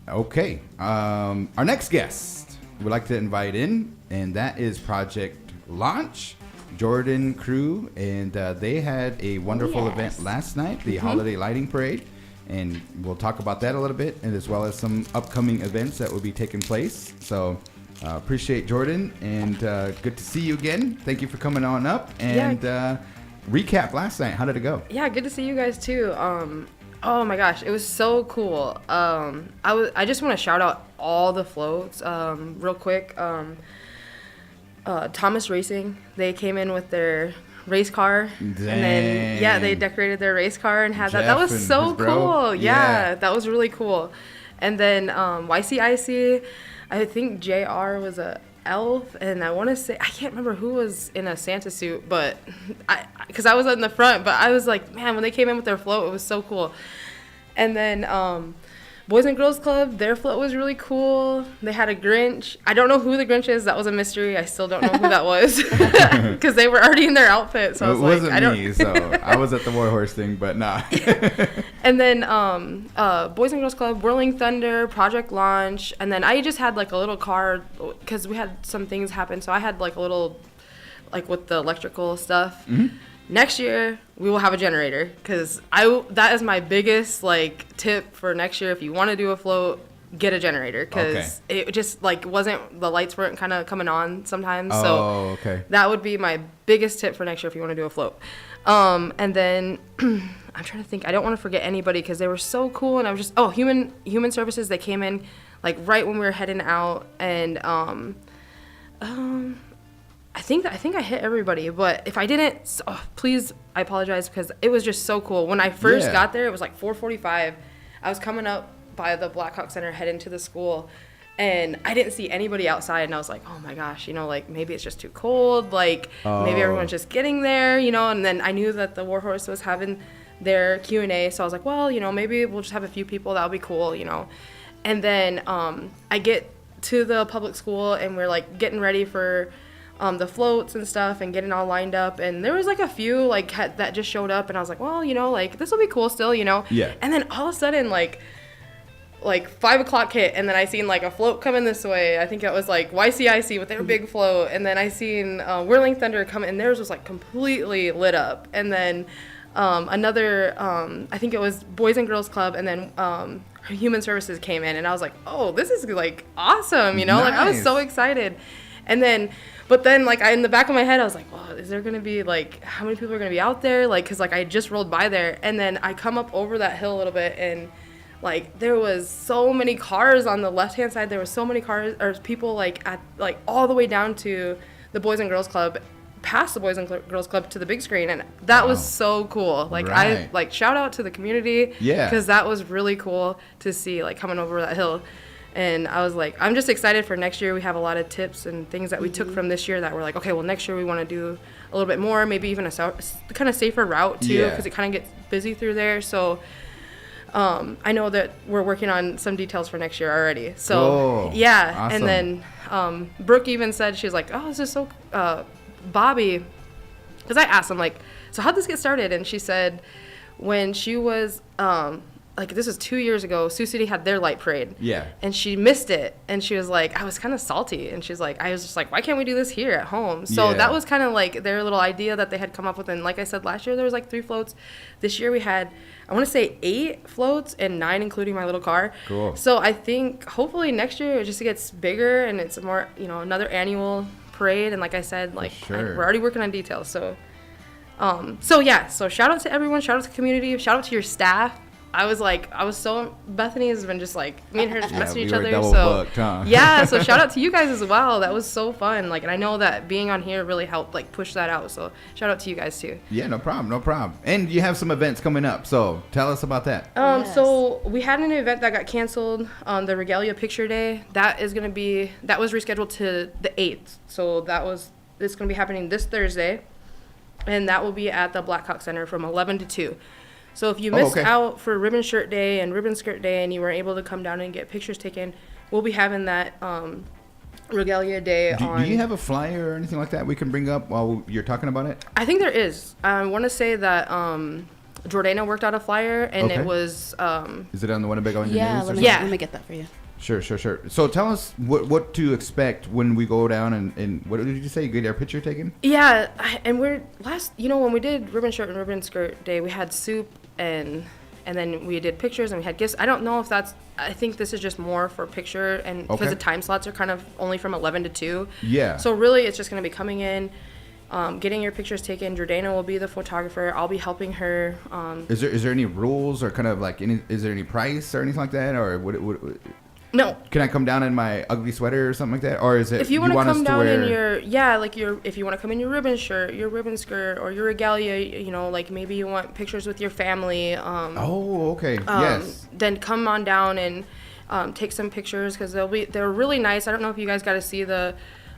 Speaker 2: Okay. Our next guest we'd like to invite in, and that is Project Launch, Jordan crew, and they had a wonderful event last night, the Holiday Lighting Parade, and we'll talk about that a little bit, and as well as some upcoming events that will be taking place. So appreciate Jordan, and good to see you again. Thank you for coming on up, and recap last night. How did it go?
Speaker 6: Yeah, good to see you guys too. Oh my gosh, it was so cool. I just want to shout out all the floats real quick. Thomas Racing, they came in with their race car. And then they decorated their race car and had that. That
Speaker 2: Jeff
Speaker 6: was
Speaker 2: and
Speaker 6: so
Speaker 2: his bro?
Speaker 6: cool.
Speaker 2: Yeah.
Speaker 6: Yeah, that was really cool. And then YCIC, I think JR was a elf, and I want to say, I can't remember who was in a Santa suit, but because I was in the front, but I was like, man, when they came in with their float, it was so cool. And then Boys and Girls Club, their float was really cool. They had a Grinch. I don't know who the Grinch is. That was a mystery. I still don't know who that was because they were already in their outfit. So I was like,
Speaker 2: wasn't
Speaker 6: I don't.
Speaker 2: me, so I was at the War Horse thing, but nah.
Speaker 6: And then Boys and Girls Club, Whirling Thunder, Project Launch, and then I just had like a little car because we had some things happen. So I had like a little, like with the electrical stuff.
Speaker 2: Mm-hmm.
Speaker 6: Next year we will have a generator because that is my biggest like tip for next year. If you want to do a float, get a generator because it just like the lights weren't kind of coming on sometimes. So that would be my biggest tip for next year if you want to do a float. And then I'm trying to think. I don't want to forget anybody because they were so cool. And I was just human services. They came in like right when we were heading out, and I think I hit everybody, but if I didn't, please, I apologize because it was just so cool. When I first got there, it was like 4:45. I was coming up by the Blackhawk Center heading to the school, and I didn't see anybody outside, and I was like, oh my gosh, like maybe it's just too cold, like maybe everyone's just getting there, and then I knew that the War Horse was having their Q&A, so I was like, well, maybe we'll just have a few people, that'll be cool, And then I get to the public school, and we're like getting ready for the floats and stuff and getting all lined up, and there was like a few like that just showed up, and I was like, well, like this will be cool still,
Speaker 2: Yeah.
Speaker 6: And then all of a sudden like 5 o'clock hit, and then I seen like a float coming this way. I think it was like YCIC with their big float, and then I seen Whirling Thunder come, and theirs was like completely lit up, and then another I think it was Boys and Girls Club, and then Human Services came in, and I was like, oh, this is like awesome, like I was so excited. And then but then, like, in the back of my head, I was like, well, is there going to be, like, how many people are going to be out there? Like, because, like, I just rolled by there. And then I come up over that hill a little bit, and, like, there was so many cars on the left-hand side. There was so many cars, or people, like, at, like, all the way down to the Boys and Girls Club, past the Boys and Girls Club to the big screen. And that was so cool. Like, I, like, shout out to the community.
Speaker 2: Yeah.
Speaker 6: Because that was really cool to see, like, coming over that hill. And I was like, I'm just excited for next year. We have a lot of tips and things that we took from this year that we're like, okay, well, next year we want to do a little bit more, maybe even a kind of safer route too, because it kind of gets busy through there. So I know that we're working on some details for next year already. So yeah. Awesome. And then Brooke even said, she's like, oh, this is so Bobby, because I asked him like, so how'd this get started? And she said when she was like, this was 2 years ago, Sioux City had their light parade. Yeah. And she missed it. And she was like, I was kind of salty. And she's like, I was just like, why can't we do this here at home? So that was kind of like their little idea that they had come up with. And like I said, last year there was like 3 floats. This year we had, I want to say 8 floats and 9 including my little car. Cool. So I think hopefully next year it just gets bigger and it's more, another annual parade. And like I said, like we're already working on details. So, so shout out to everyone. Shout out to the community. Shout out to your staff. Bethany has been just like, me and her just messaging each other. So so shout out to you guys as well. That was so fun. Like, and I know that being on here really helped like push that out. So shout out to you guys too.
Speaker 2: Yeah, no problem. And you have some events coming up. So tell us about that.
Speaker 6: So we had an event that got canceled on the Regalia Picture Day. That was rescheduled to the 8th. So it's going to be happening this Thursday. And that will be at the Blackhawk Center from 11 to 2. So if you missed out for Ribbon Shirt Day and Ribbon Skirt Day and you weren't able to come down and get pictures taken, we'll be having that Regalia Day on... Do
Speaker 2: you have a flyer or anything like that we can bring up while you're talking about it?
Speaker 6: I think there is. I want to say that Jordana worked out a flyer and it was...
Speaker 2: Is it on the Winnebago News?
Speaker 3: Let me get that for you.
Speaker 2: Sure. So tell us what to expect when we go down and what did you say? You get our picture taken?
Speaker 6: Yeah, and we're when we did Ribbon Shirt and Ribbon Skirt Day, we had soup and then we did pictures and we had gifts. I don't know if I think this is just more for picture and because the time slots are kind of only from 11 to 2. Yeah. So really it's just going to be coming in, getting your pictures taken. Jordana will be the photographer. I'll be helping her. Is
Speaker 2: there any rules or kind of like is there any price or anything like that or what
Speaker 6: No.
Speaker 2: Can I come down in my ugly sweater or something like that? Or is it
Speaker 6: If you want to
Speaker 2: us
Speaker 6: come down in
Speaker 2: wear-
Speaker 6: if you want to come in your ribbon shirt, your ribbon skirt, or your regalia, you know, like maybe you want pictures with your family.
Speaker 2: Oh, okay. Yes.
Speaker 6: Then come on down and take some pictures because they're really nice. I don't know if you guys got to see the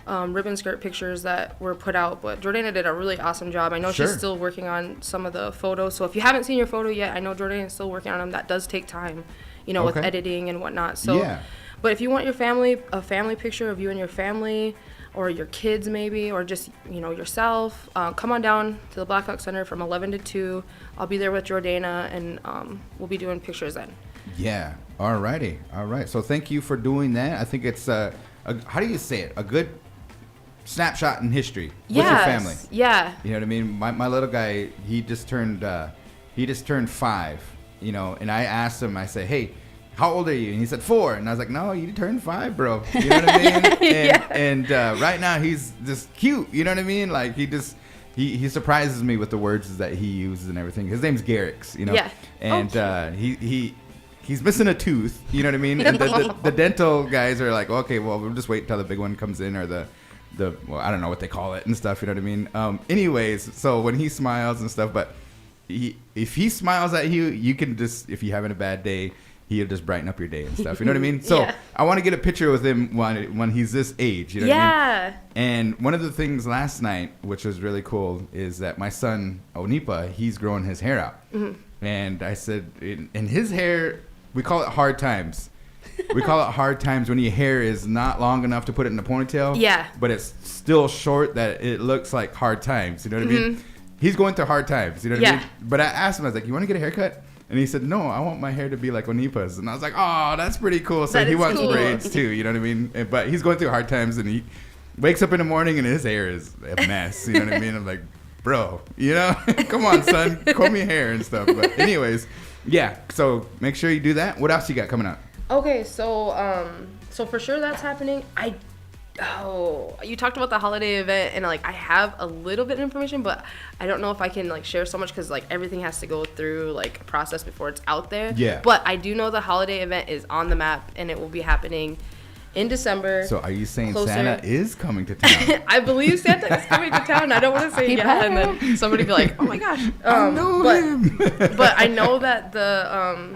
Speaker 6: ribbon skirt pictures that were put out, but Jordana did a really awesome job. I know
Speaker 2: Sure.
Speaker 6: she's still working on some of the photos, so if you haven't seen your photo yet, I know Jordana is still working on them. That does take time, you know, with
Speaker 2: Okay.
Speaker 6: editing and whatnot. So,
Speaker 2: Yeah.
Speaker 6: but if you want a family picture of you and your family, or your kids maybe, or just, you know, yourself, come on down to the Blackhawk Center from 11 to 2. I'll be there with Jordana, and we'll be doing pictures then.
Speaker 2: Yeah. Alrighty. All right. So thank you for doing that. I think it's how do you say it? A good snapshot in history with your family.
Speaker 6: Yeah.
Speaker 2: You know what I mean? My little guy, he just turned 5. You know, and I asked him. I said, "Hey, how old are you?" And he said 4. And I was like, "No, you turned 5, bro." You know what I mean? And right now he's just cute. You know what I mean? Like he surprises me with the words that he uses and everything. His name's Garrix. You know.
Speaker 6: Yeah.
Speaker 2: And he's missing a tooth. You know what I mean? And the dental guys are like, "Okay, well, we'll just wait until the big one comes in, or well, I don't know what they call it and stuff." You know what I mean? Anyways, so when he smiles and stuff, but if he smiles at you, you can just, if you're having a bad day, he'll just brighten up your day and stuff. You know what I mean? So
Speaker 6: Yeah.
Speaker 2: I want to get a picture with him when he's this age. You know what I mean?
Speaker 6: Yeah.
Speaker 2: And one of the things last night, which was really cool, is that my son Onipa, he's growing his hair out, and I said, in his hair, we call it hard times. We call it hard times when your hair is not long enough to put it in a ponytail.
Speaker 6: Yeah.
Speaker 2: But it's still short that it looks like hard times. You know what I mean? He's going through hard times. You know what I mean? But I asked him, I was like, "You want to get a haircut?" And he said, "No, I want my hair to be like Onipa's." And I was like, "Oh, that's pretty cool." So
Speaker 6: That
Speaker 2: he
Speaker 6: is
Speaker 2: wants
Speaker 6: cool.
Speaker 2: braids too. You know what I mean? But he's going through hard times, and he wakes up in the morning and his hair is a mess. You know what I mean? I'm like, "Bro, you know, come on, son, comb your hair and stuff." But anyways, yeah. So make sure you do that. What else you got coming up?
Speaker 6: Okay, so for sure that's happening. You talked about the holiday event, and like I have a little bit of information, but I don't know if I can like share so much because like everything has to go through like a process before it's out there.
Speaker 2: Yeah.
Speaker 6: But I do know the holiday event is on the map, and it will be happening in December.
Speaker 2: So are you saying
Speaker 6: Closer.
Speaker 2: Santa is coming to town?
Speaker 6: I believe Santa is coming to town. I don't want to say
Speaker 3: He
Speaker 6: yeah, and
Speaker 3: better.
Speaker 6: then somebody be like, "Oh my gosh!"
Speaker 2: I know
Speaker 6: but,
Speaker 2: him.
Speaker 6: but I know that the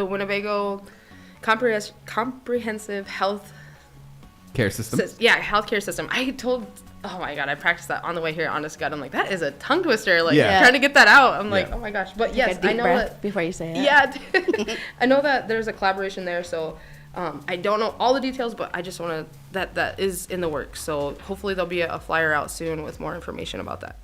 Speaker 6: Winnebago comprehensive health
Speaker 2: Care system.
Speaker 6: healthcare system. Oh my god, I practiced that on the way here. Honest to God, I'm like, that is a tongue twister. Like
Speaker 2: Yeah.
Speaker 6: trying to get that out. I'm like,
Speaker 2: Yeah.
Speaker 6: oh my gosh. But
Speaker 3: Take
Speaker 6: yes,
Speaker 3: a deep
Speaker 6: I know
Speaker 3: breath
Speaker 6: that.
Speaker 3: before you say it.
Speaker 6: Yeah, I know that there's a collaboration there. So I don't know all the details, but I just want to that is in the works. So hopefully there'll be a flyer out soon with more information about that.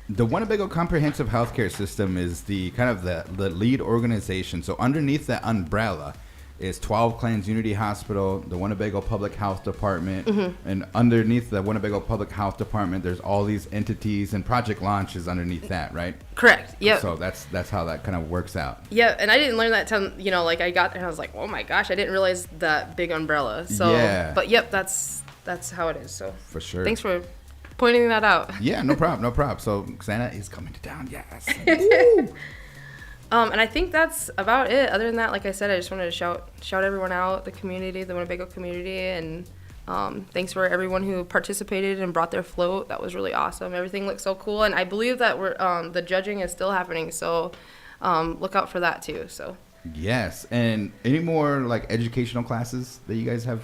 Speaker 2: The Winnebago Comprehensive Healthcare System is the kind of the lead organization. So underneath that umbrella is 12 Clans Unity Hospital, the Winnebago Public Health Department, and underneath the Winnebago Public Health Department, there's all these entities, and Project Launch is underneath that, right?
Speaker 6: Correct. Yep.
Speaker 2: So that's how that kind of works out.
Speaker 6: Yeah, and I didn't learn that till, like I got there and I was like, oh my gosh, I didn't realize that big umbrella. So,
Speaker 2: Yeah.
Speaker 6: But yep, that's how it is. So
Speaker 2: For sure.
Speaker 6: thanks for pointing that out.
Speaker 2: Yeah, no problem, no problem. So Santa is coming to town, yes.
Speaker 6: And I think that's about it. Other than that, like I said, I just wanted to shout everyone out, the community, the Winnebago community, and thanks for everyone who participated and brought their float. That was really awesome. Everything looked so cool, and I believe that the judging is still happening. So look out for that too. So
Speaker 2: Yes, and any more like educational classes that you guys have?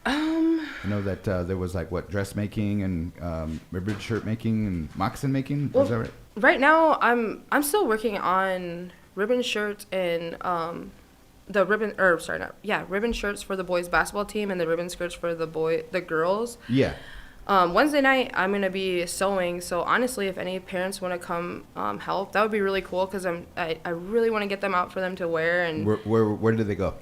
Speaker 2: I know that there was like dressmaking and ribbon shirt making and moccasin making.
Speaker 6: Well,
Speaker 2: Is that right?
Speaker 6: right now I'm still working on ribbon shirts and ribbon shirts for the boys basketball team and the ribbon skirts for the girls.
Speaker 2: Yeah.
Speaker 6: Wednesday night I'm gonna be sewing, so honestly if any parents want to come help, that would be really cool because I really want to get them out for them to wear. And
Speaker 2: Where did they go?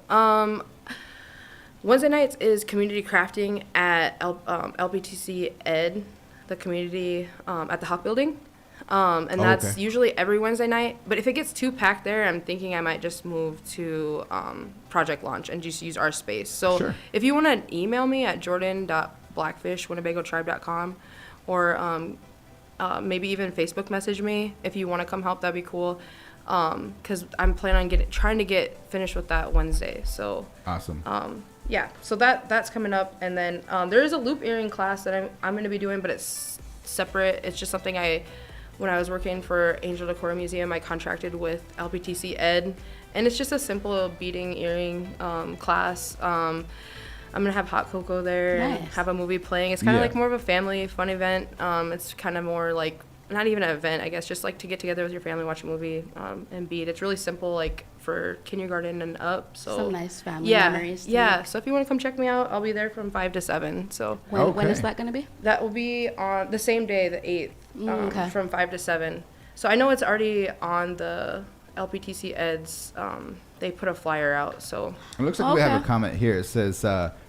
Speaker 6: Wednesday nights is community crafting at LBTC Ed, the community at the Hawk Building. And that's
Speaker 2: okay.
Speaker 6: usually every Wednesday night. But if it gets too packed there, I'm thinking I might just move to Project Launch and just use our space. So
Speaker 2: Sure.
Speaker 6: if you want to email me at jordan.blackfish@winnebagotribe.com or maybe even Facebook message me if you want to come help, that'd be cool. because I'm planning on trying to get finished with that Wednesday. So
Speaker 2: Awesome.
Speaker 6: yeah, so that's coming up, and then there is a loop earring class that I'm going to be doing, but it's separate. It's just something when I was working for Angel Decor Museum, I contracted with LPTC Ed, and it's just a simple beading earring class. I'm gonna have hot cocoa there and
Speaker 3: Nice.
Speaker 6: have a movie playing. It's kind of
Speaker 2: Yeah.
Speaker 6: like more of a family fun event. It's kind of more like not even an event, I guess, just like to get together with your family, watch a movie, and bead. It's really simple, like for kindergarten and up. So
Speaker 3: Some nice family
Speaker 6: yeah,
Speaker 3: memories. to
Speaker 6: yeah.
Speaker 3: make.
Speaker 6: So if you want to come check me out, I'll be there from 5 to 7. So
Speaker 3: When is
Speaker 2: Okay.
Speaker 3: that going to be?
Speaker 6: that will be on the same day, the 8th,
Speaker 3: Okay.
Speaker 6: from 5 to 7. So I know it's already on the LPTC Eds. They put a flyer out, so
Speaker 2: It looks like we have a
Speaker 3: Okay.
Speaker 2: comment here. It says,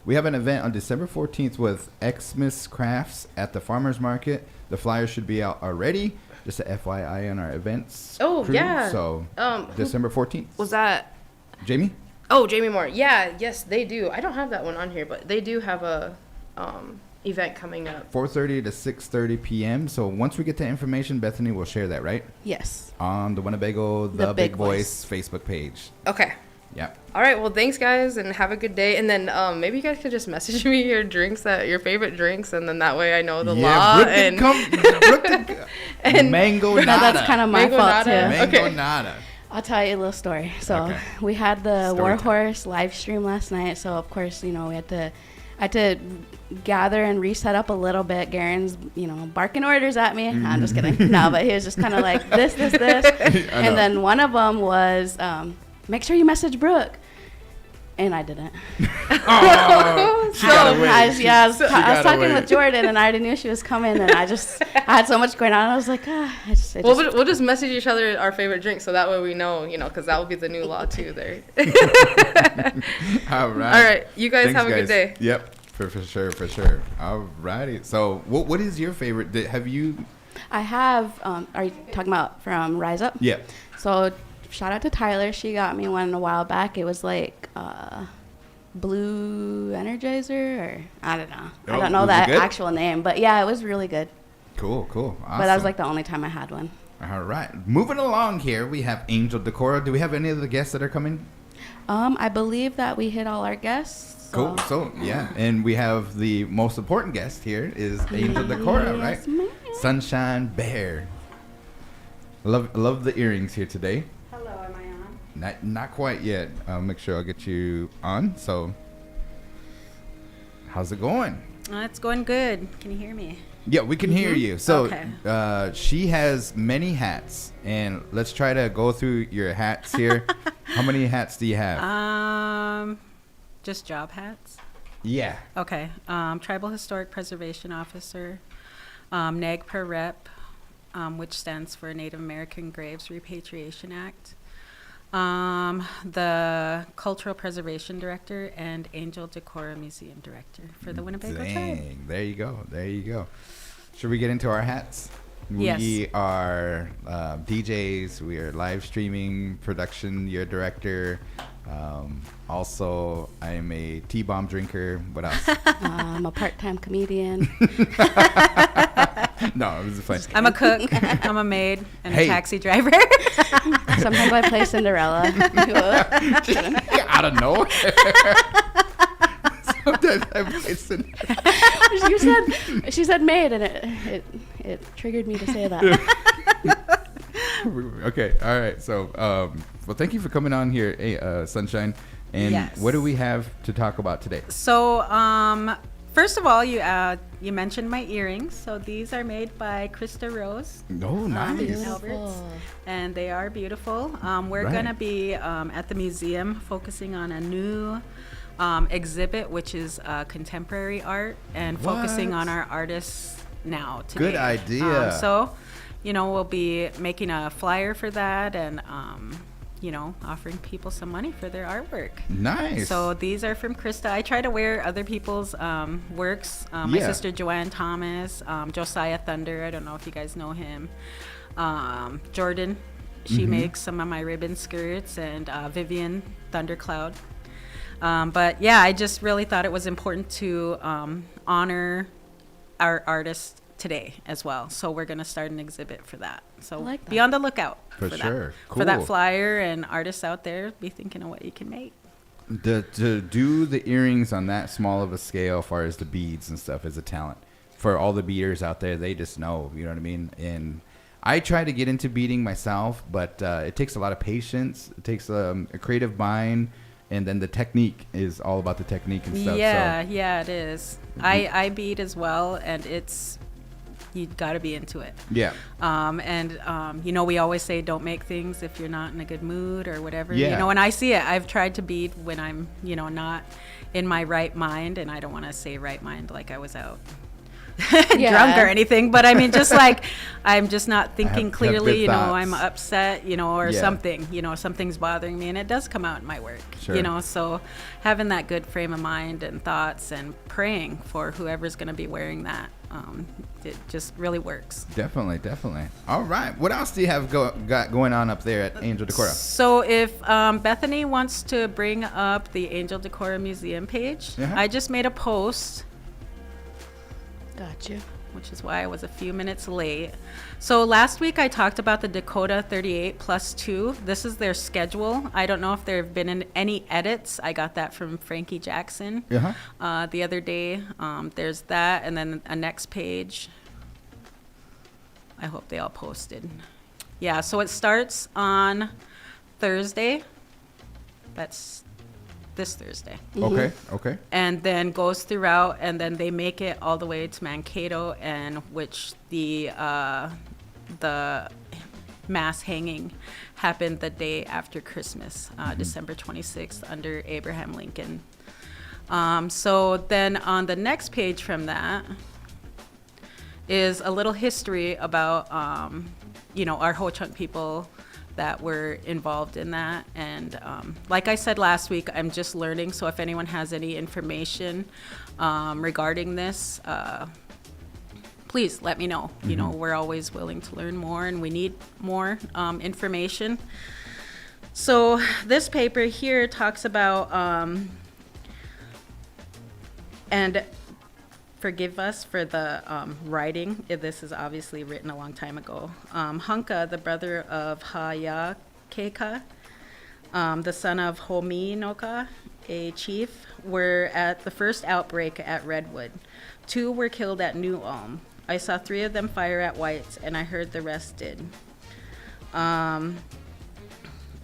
Speaker 2: we have an event on December 14th with Xmas Crafts at the Farmers Market. The flyer should be out already. Just a FYI on our events.
Speaker 6: Oh,
Speaker 2: crew.
Speaker 6: yeah.
Speaker 2: So
Speaker 6: who
Speaker 2: December 14th.
Speaker 6: was that?
Speaker 2: Jamie?
Speaker 6: Oh, Jamie Moore. Yeah, yes, they do. I don't have that one on here, but they do have a event coming up.
Speaker 2: 4:30 to 6:30 p.m. So once we get the information, Bethany will share that, right?
Speaker 3: Yes.
Speaker 2: On the Winnebago The Big Voice Facebook page.
Speaker 6: Okay.
Speaker 2: Yeah.
Speaker 6: All right. Well, thanks, guys, and have a good day. And then maybe you guys could just message me your favorite drinks, and then that way I know the law.
Speaker 2: Brooke
Speaker 6: And
Speaker 2: and Mango
Speaker 3: No,
Speaker 2: Nada.
Speaker 3: that's kind of my
Speaker 6: Mango
Speaker 3: fault,
Speaker 6: nada.
Speaker 3: too.
Speaker 2: Mango
Speaker 6: Okay.
Speaker 2: Nada.
Speaker 3: I'll tell you a little story. So
Speaker 2: Okay.
Speaker 3: we had the
Speaker 2: Story time.
Speaker 3: Warhorse live stream last night. So of course, we had to gather and reset up a little bit. Garen's, barking orders at me. I'm just kidding. No, but he was just kind of like this, and then one of them was make sure you message Brooke. And I didn't.
Speaker 2: Oh, she gotta wait.
Speaker 3: I was
Speaker 2: gotta
Speaker 3: talking
Speaker 2: wait.
Speaker 3: with Jordan, and I already knew she was coming, and I had so much going on. I was like,
Speaker 6: we'll just message each other our favorite drinks, so that way we know, because that will be the new law too there.
Speaker 2: All right.
Speaker 6: All right. You guys
Speaker 2: Thanks,
Speaker 6: have a good day.
Speaker 2: Yep. For sure. All righty. So what is your favorite? Have you?
Speaker 3: I have. Are you talking about from Rise Up?
Speaker 2: Yeah.
Speaker 3: So shout out to Tyler. She got me one a while back. It was like Blue Energizer, or I don't know. I
Speaker 2: Oh,
Speaker 3: don't know
Speaker 2: was it
Speaker 3: that
Speaker 2: good?
Speaker 3: actual name, but yeah, it was really good.
Speaker 2: Cool. Awesome.
Speaker 3: But that was like the only time I had one.
Speaker 2: All right. Moving along here, we have Angel Decor. Do we have any of the guests that are coming?
Speaker 3: I believe that we hit all our guests.
Speaker 2: Cool. So yeah, and we have the most important guest here is Angel Decor, right?
Speaker 3: Yes, ma'am.
Speaker 2: Sunshine Bear. Love the earrings here today.
Speaker 7: Hello, am I on?
Speaker 2: Not quite yet. I'll make sure I'll get you on. So, how's it going?
Speaker 7: It's going good. Can you hear me?
Speaker 2: Yeah, we can hear you. So,
Speaker 7: Okay.
Speaker 2: she has many hats, and let's try to go through your hats here. How many hats do you have?
Speaker 7: Just job hats.
Speaker 2: Yeah.
Speaker 7: Okay. Tribal Historic Preservation Officer, NAGPR Rep, which stands for Native American Graves Repatriation Act, the Cultural Preservation Director, and Angel Decor Museum Director for the Winnebago Tribe.
Speaker 2: Dang, there you go. Should we get into our hats?
Speaker 7: Yes.
Speaker 2: We are DJs. We are live streaming production. You're a director. Also, I'm a T-bomb drinker. What else?
Speaker 3: I'm a part-time comedian.
Speaker 2: No, it was fun.
Speaker 7: I'm a cook. I'm a maid and
Speaker 2: Hey.
Speaker 7: a taxi driver.
Speaker 3: Sometimes I play Cinderella.
Speaker 2: Out of nowhere. Sometimes I play Cinderella.
Speaker 3: She said maid, and it triggered me to say that.
Speaker 2: Okay, all right. So, well, thank you for coming on here, Sunshine. And
Speaker 7: Yes.
Speaker 2: what do we have to talk about today?
Speaker 7: So, first of all, you mentioned my earrings. So these are made by Krista Rose,
Speaker 2: Oh, nice.
Speaker 7: Alberts, and they are beautiful. We're
Speaker 2: Right.
Speaker 7: gonna be at the museum focusing on a new exhibit, which is contemporary art, and focusing
Speaker 2: What?
Speaker 7: on our artists now. Today.
Speaker 2: Good idea.
Speaker 7: So, we'll be making a flyer for that, and offering people some money for their artwork.
Speaker 2: Nice.
Speaker 7: So these are from Krista. I try to wear other people's works. My
Speaker 2: Yeah.
Speaker 7: sister Joanne Thomas, Josiah Thunder. I don't know if you guys know him. Jordan, she makes some of my ribbon skirts, and Vivian Thundercloud. But yeah, I just really thought it was important to honor our artists today as well. So we're going to start an exhibit for that. So
Speaker 3: I like that.
Speaker 7: be on the lookout
Speaker 2: For sure.
Speaker 7: that. For that
Speaker 2: Cool.
Speaker 7: flyer, and artists out there, be thinking of what you can make.
Speaker 2: To do the earrings on that small of a scale, as far as the beads and stuff, is a talent. For all the beaders out there, they just know, you know what I mean? And I try to get into beading myself, but it takes a lot of patience. It takes a creative mind, and then the technique is all about the technique and stuff.
Speaker 7: Yeah,
Speaker 2: So,
Speaker 7: yeah, it is. I bead as well, and you got to be into it.
Speaker 2: yeah.
Speaker 7: You know, we always say don't make things if you're not in a good mood or whatever.
Speaker 2: Yeah.
Speaker 7: You know, and I see it. I've tried to bead when I'm, you know, not in my right mind, and I don't want to say right mind like I was out drunk or anything, but I mean, just like I'm just not thinking
Speaker 2: have
Speaker 7: clearly,
Speaker 2: good
Speaker 7: you know,
Speaker 2: thoughts.
Speaker 7: I'm upset, you know, or
Speaker 2: Yeah.
Speaker 7: something, you know, something's bothering me, and it does come out in my work,
Speaker 2: Sure.
Speaker 7: you know, so having that good frame of mind and thoughts and praying for whoever's going to be wearing that, it just really works.
Speaker 2: Definitely. All right. What else do you have got going on up there at Angel Decora?
Speaker 7: So if Bethany wants to bring up the Angel Decora Museum page,
Speaker 2: Uh-huh.
Speaker 7: I just made a post,
Speaker 3: Got you.
Speaker 7: which is why I was a few minutes late. So last week I talked about the Dakota 38 plus 2. This is their schedule. I don't know if there have been any edits. I got that from Frankie Jackson
Speaker 2: Uh-huh.
Speaker 7: the other day. There's that, and then a next page. I hope they all posted. Yeah, so it starts on Thursday. That's this Thursday.
Speaker 2: Okay.
Speaker 7: And then goes throughout, and then they make it all the way to Mankato, and which the mass hanging happened the day after Christmas, December 26th, under Abraham Lincoln. So then on the next page from that is a little history about, you know, our Ho-Chunk people that were involved in that. And like I said last week, I'm just learning. So if anyone has any information regarding this, please let me know. You know, we're always willing to learn more, and we need more information. So this paper here talks about, and forgive us for the writing. This is obviously written a long time ago. Hunka, the brother of Hayakeka, the son of Hominoka, a chief, were at the first outbreak at Redwood. 2 were killed at New Ulm. I saw 3 of them fire at whites, and I heard the rest did. I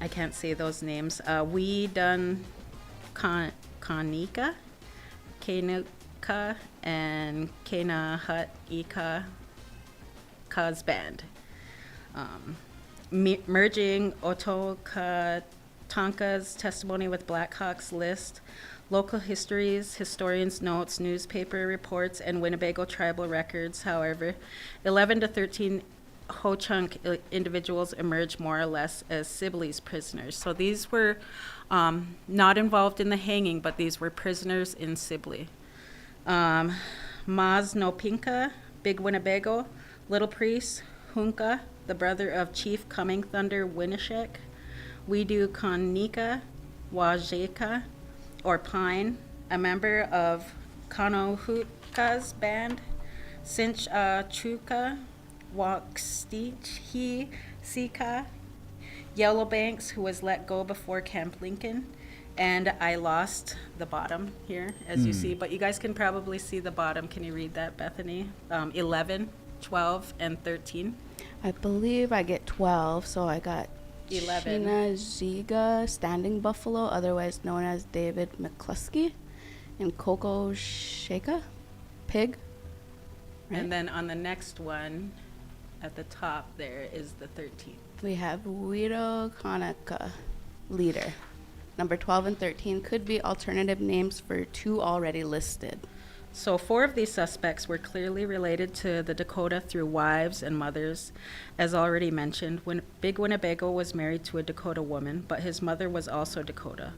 Speaker 7: can't say those names. We-Dun Kanika, Kenuka, and Kena Ika Ka's band. Merging Otoka Tonka's testimony with Blackhawk's list, local histories, historians' notes, newspaper reports, and Winnebago tribal records. However, 11 to 13 Ho-Chunk individuals emerged more or less as Sibley's prisoners. So these were not involved in the hanging, but these were prisoners in Sibley. Maz no Pinka, Big Winnebago, Little Priest, Hunka, the brother of Chief Coming Thunder Winneshek, Widu Kanika, Wajeka, or Pine, a member of Kanohuka's band, Sinch Chuka, Wakstichi Sika, Yellowbanks, who was let go before Camp Lincoln. And I lost the bottom here, as you see, but you guys can probably see the bottom. Can you read that, Bethany? 11, 12, and 13.
Speaker 3: I believe I get 12, so I got
Speaker 7: 11.
Speaker 3: Sheena Ziga, Standing Buffalo, otherwise known as David McCluskey, and Coco Shaka, Pig. Right?
Speaker 7: And then on the next one, at the top there is the 13th.
Speaker 3: We have Wiro Kanaka, leader. Number 12 and 13 could be alternative names for 2 already listed.
Speaker 7: So 4 of these suspects were clearly related to the Dakota through wives and mothers. As already mentioned, when Big Winnebago was married to a Dakota woman, but his mother was also Dakota.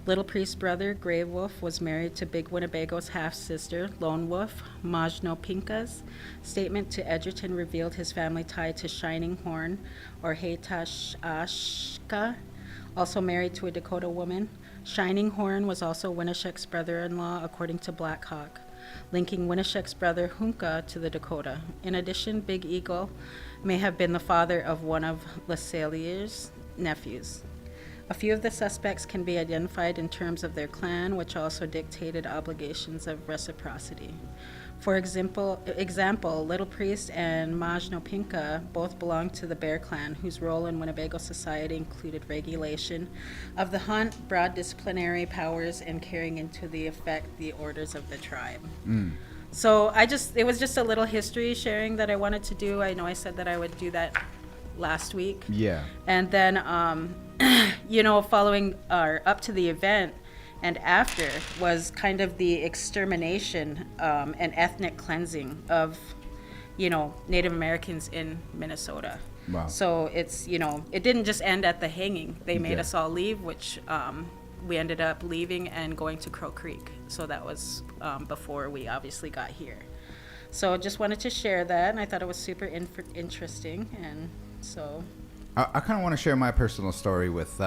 Speaker 7: Little Priest's brother, Gray Wolf, was married to Big Winnebago's half-sister, Lone Wolf, Majno Pinka's. Statement to Edgerton revealed his family tied to Shining Horn, or Haitash Ashka, also married to a Dakota woman. Shining Horn was also Winneshek's brother-in-law, according to Blackhawk. linking Winishek's brother Hunka to the Dakota. In addition, Big Eagle may have been the father of one of LaSalier's nephews. A few of the suspects can be identified in terms of their clan, which also dictated obligations of reciprocity. For example, Little Priest and Majno Pinka both belonged to the Bear Clan, whose role in Winnebago society included regulation of the hunt, broad disciplinary powers, and carrying into the effect the orders of the tribe. So it was just a little history sharing that I wanted to do. I know I said that I would do that last week.
Speaker 2: Yeah.
Speaker 7: And then, following up to the event, and after was kind of the extermination and ethnic cleansing of, Native Americans in Minnesota.
Speaker 2: Wow.
Speaker 7: So it's, it didn't just end at the hanging. They made
Speaker 2: Yeah.
Speaker 7: us all leave, which we ended up leaving and going to Crow Creek. So that was before we obviously got here. So just wanted to share that, and I thought it was super interesting, and so.
Speaker 2: I kind of want to share my personal story with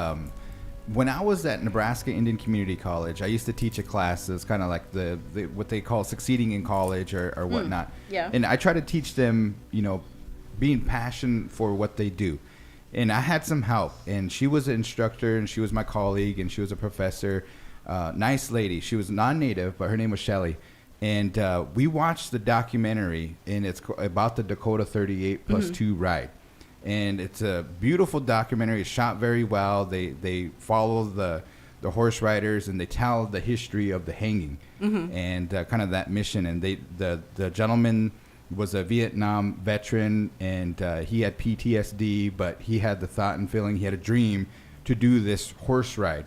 Speaker 2: when I was at Nebraska Indian Community College. I used to teach a class that's kind of like the what they call succeeding in college or whatnot.
Speaker 7: Yeah.
Speaker 2: And I try to teach them, being passionate for what they do. And I had some help, and she was an instructor, and she was my colleague, and she was a professor. Nice lady. She was non-native, but her name was Shelly. And we watched the documentary, and it's about the Dakota 38 plus 2 ride. And it's a beautiful documentary. It's shot very well. They follow the horse riders, and they tell the history of the hanging and kind of that mission. And the gentleman was a Vietnam veteran, and he had PTSD, but he had the thought and feeling, he had a dream to do this horse ride.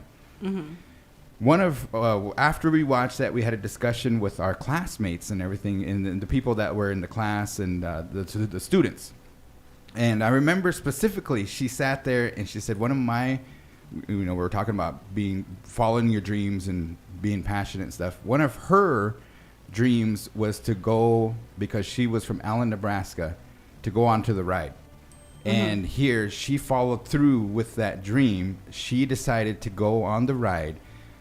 Speaker 2: After we watched that, we had a discussion with our classmates and everything, and the people that were in the class and the students. And I remember specifically, she sat there and she said, one of my, we were talking about following your dreams and being passionate and stuff. One of her dreams was to go, because she was from Allen, Nebraska, to go onto the ride. And here she followed through with that dream. She decided to go on the ride.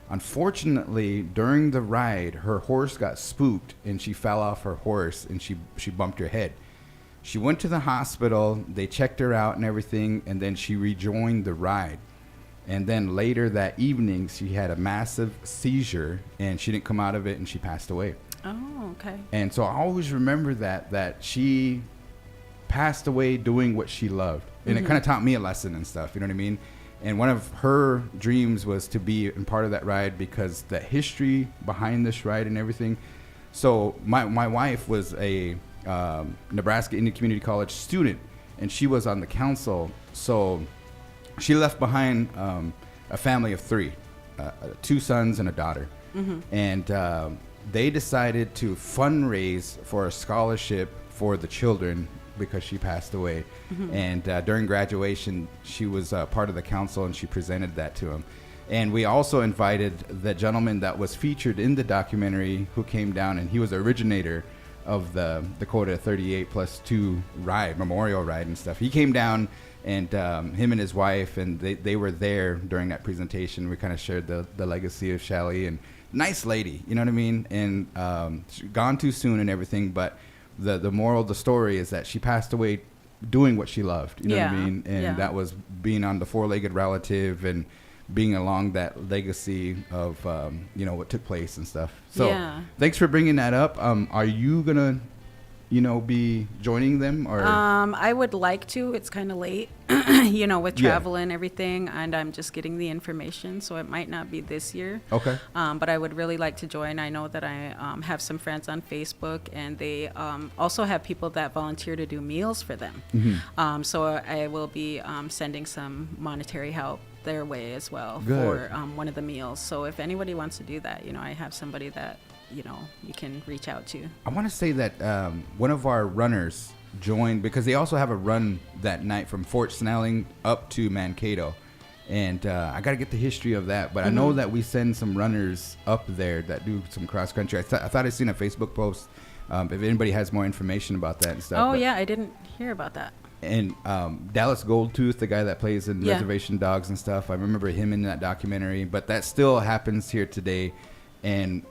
Speaker 2: Unfortunately, during the ride, her horse got spooked and she fell off her horse and she bumped her head. She went to the hospital, they checked her out and everything, and then she rejoined the ride. And then later that evening, she had a massive seizure, and she didn't come out of it, and she passed away.
Speaker 7: Oh, okay.
Speaker 2: And so I always remember that she passed away doing what she loved. And it kind of taught me a lesson and stuff, you know what I mean? And one of her dreams was to be in part of that ride, because the history behind this ride and everything. So my wife was a Nebraska Indian Community College student, and she was on the council. So she left behind a family of 3, 2 sons and a daughter. And they decided to fundraise for a scholarship for the children because she passed away. And during graduation, she was part of the council, and she presented that to him. And we also invited the gentleman that was featured in the documentary, who came down, and he was the originator of the Dakota 38 plus 2 ride, memorial ride and stuff. He came down, and him and his wife, and they were there during that presentation. We kind of shared the legacy of Shelly, and nice lady, you know what I mean? And she gone too soon and everything, but the moral of the story is that she passed away doing what she loved, you know what I mean? And that was being on the 4-legged relative and being along that legacy of what took place and stuff. So thanks for bringing that up. Are you gonna be joining them, or
Speaker 7: I would like to. It's kind of late, with travel and everything, and I'm just getting the information, so it might not be this year.
Speaker 2: Okay.
Speaker 7: But I would really like to join. I know that I have some friends on Facebook, and they also have people that volunteer to do meals for them. So I will be sending some monetary help their way as well.
Speaker 2: Good.
Speaker 7: For one of the meals. So if anybody wants to do that, I have somebody that you can reach out to.
Speaker 2: I want to say that one of our runners joined, because they also have a run that night from Fort Snelling up to Mankato, and I got to get the history of that, but I know that we send some runners up there that do some cross country. I thought I'd seen a Facebook post, if anybody has more information about that and stuff.
Speaker 7: Yeah, I didn't hear about that.
Speaker 2: And Dallas Goldtooth, the guy that plays in Reservation Dogs and stuff, I remember him in that documentary. But that still happens here today. And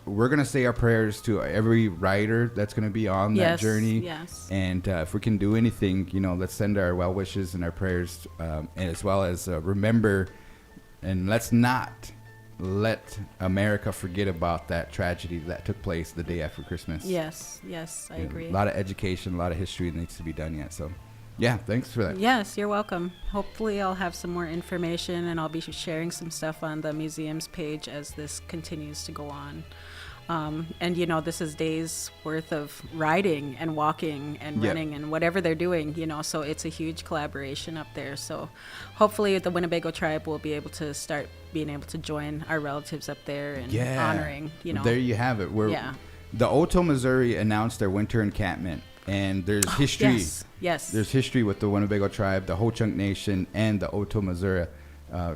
Speaker 2: we're going to say our prayers to every rider that's going to be on that journey.
Speaker 7: Yes.
Speaker 2: And if we can do anything, let's send our well wishes and our prayers, and as well as remember, and let's not let America forget about that tragedy that took place the day after Christmas.
Speaker 7: Yes, I agree.
Speaker 2: A lot of education, a lot of history that needs to be done yet. So, yeah, thanks for that.
Speaker 7: Yes, you're welcome. Hopefully I'll have some more information, and I'll be sharing some stuff on the museum's page as this continues to go on. And this is days worth of riding and walking and running and whatever they're doing, so it's a huge collaboration up there. So hopefully the Winnebago tribe will be able to start being able to join our relatives up there and honoring,
Speaker 2: There you have it. The Oto, Missouri announced their winter encampment, and there's history.
Speaker 7: Yes.
Speaker 2: There's history with the Winnebago tribe, the Ho Chunk Nation, and the Oto, Missouri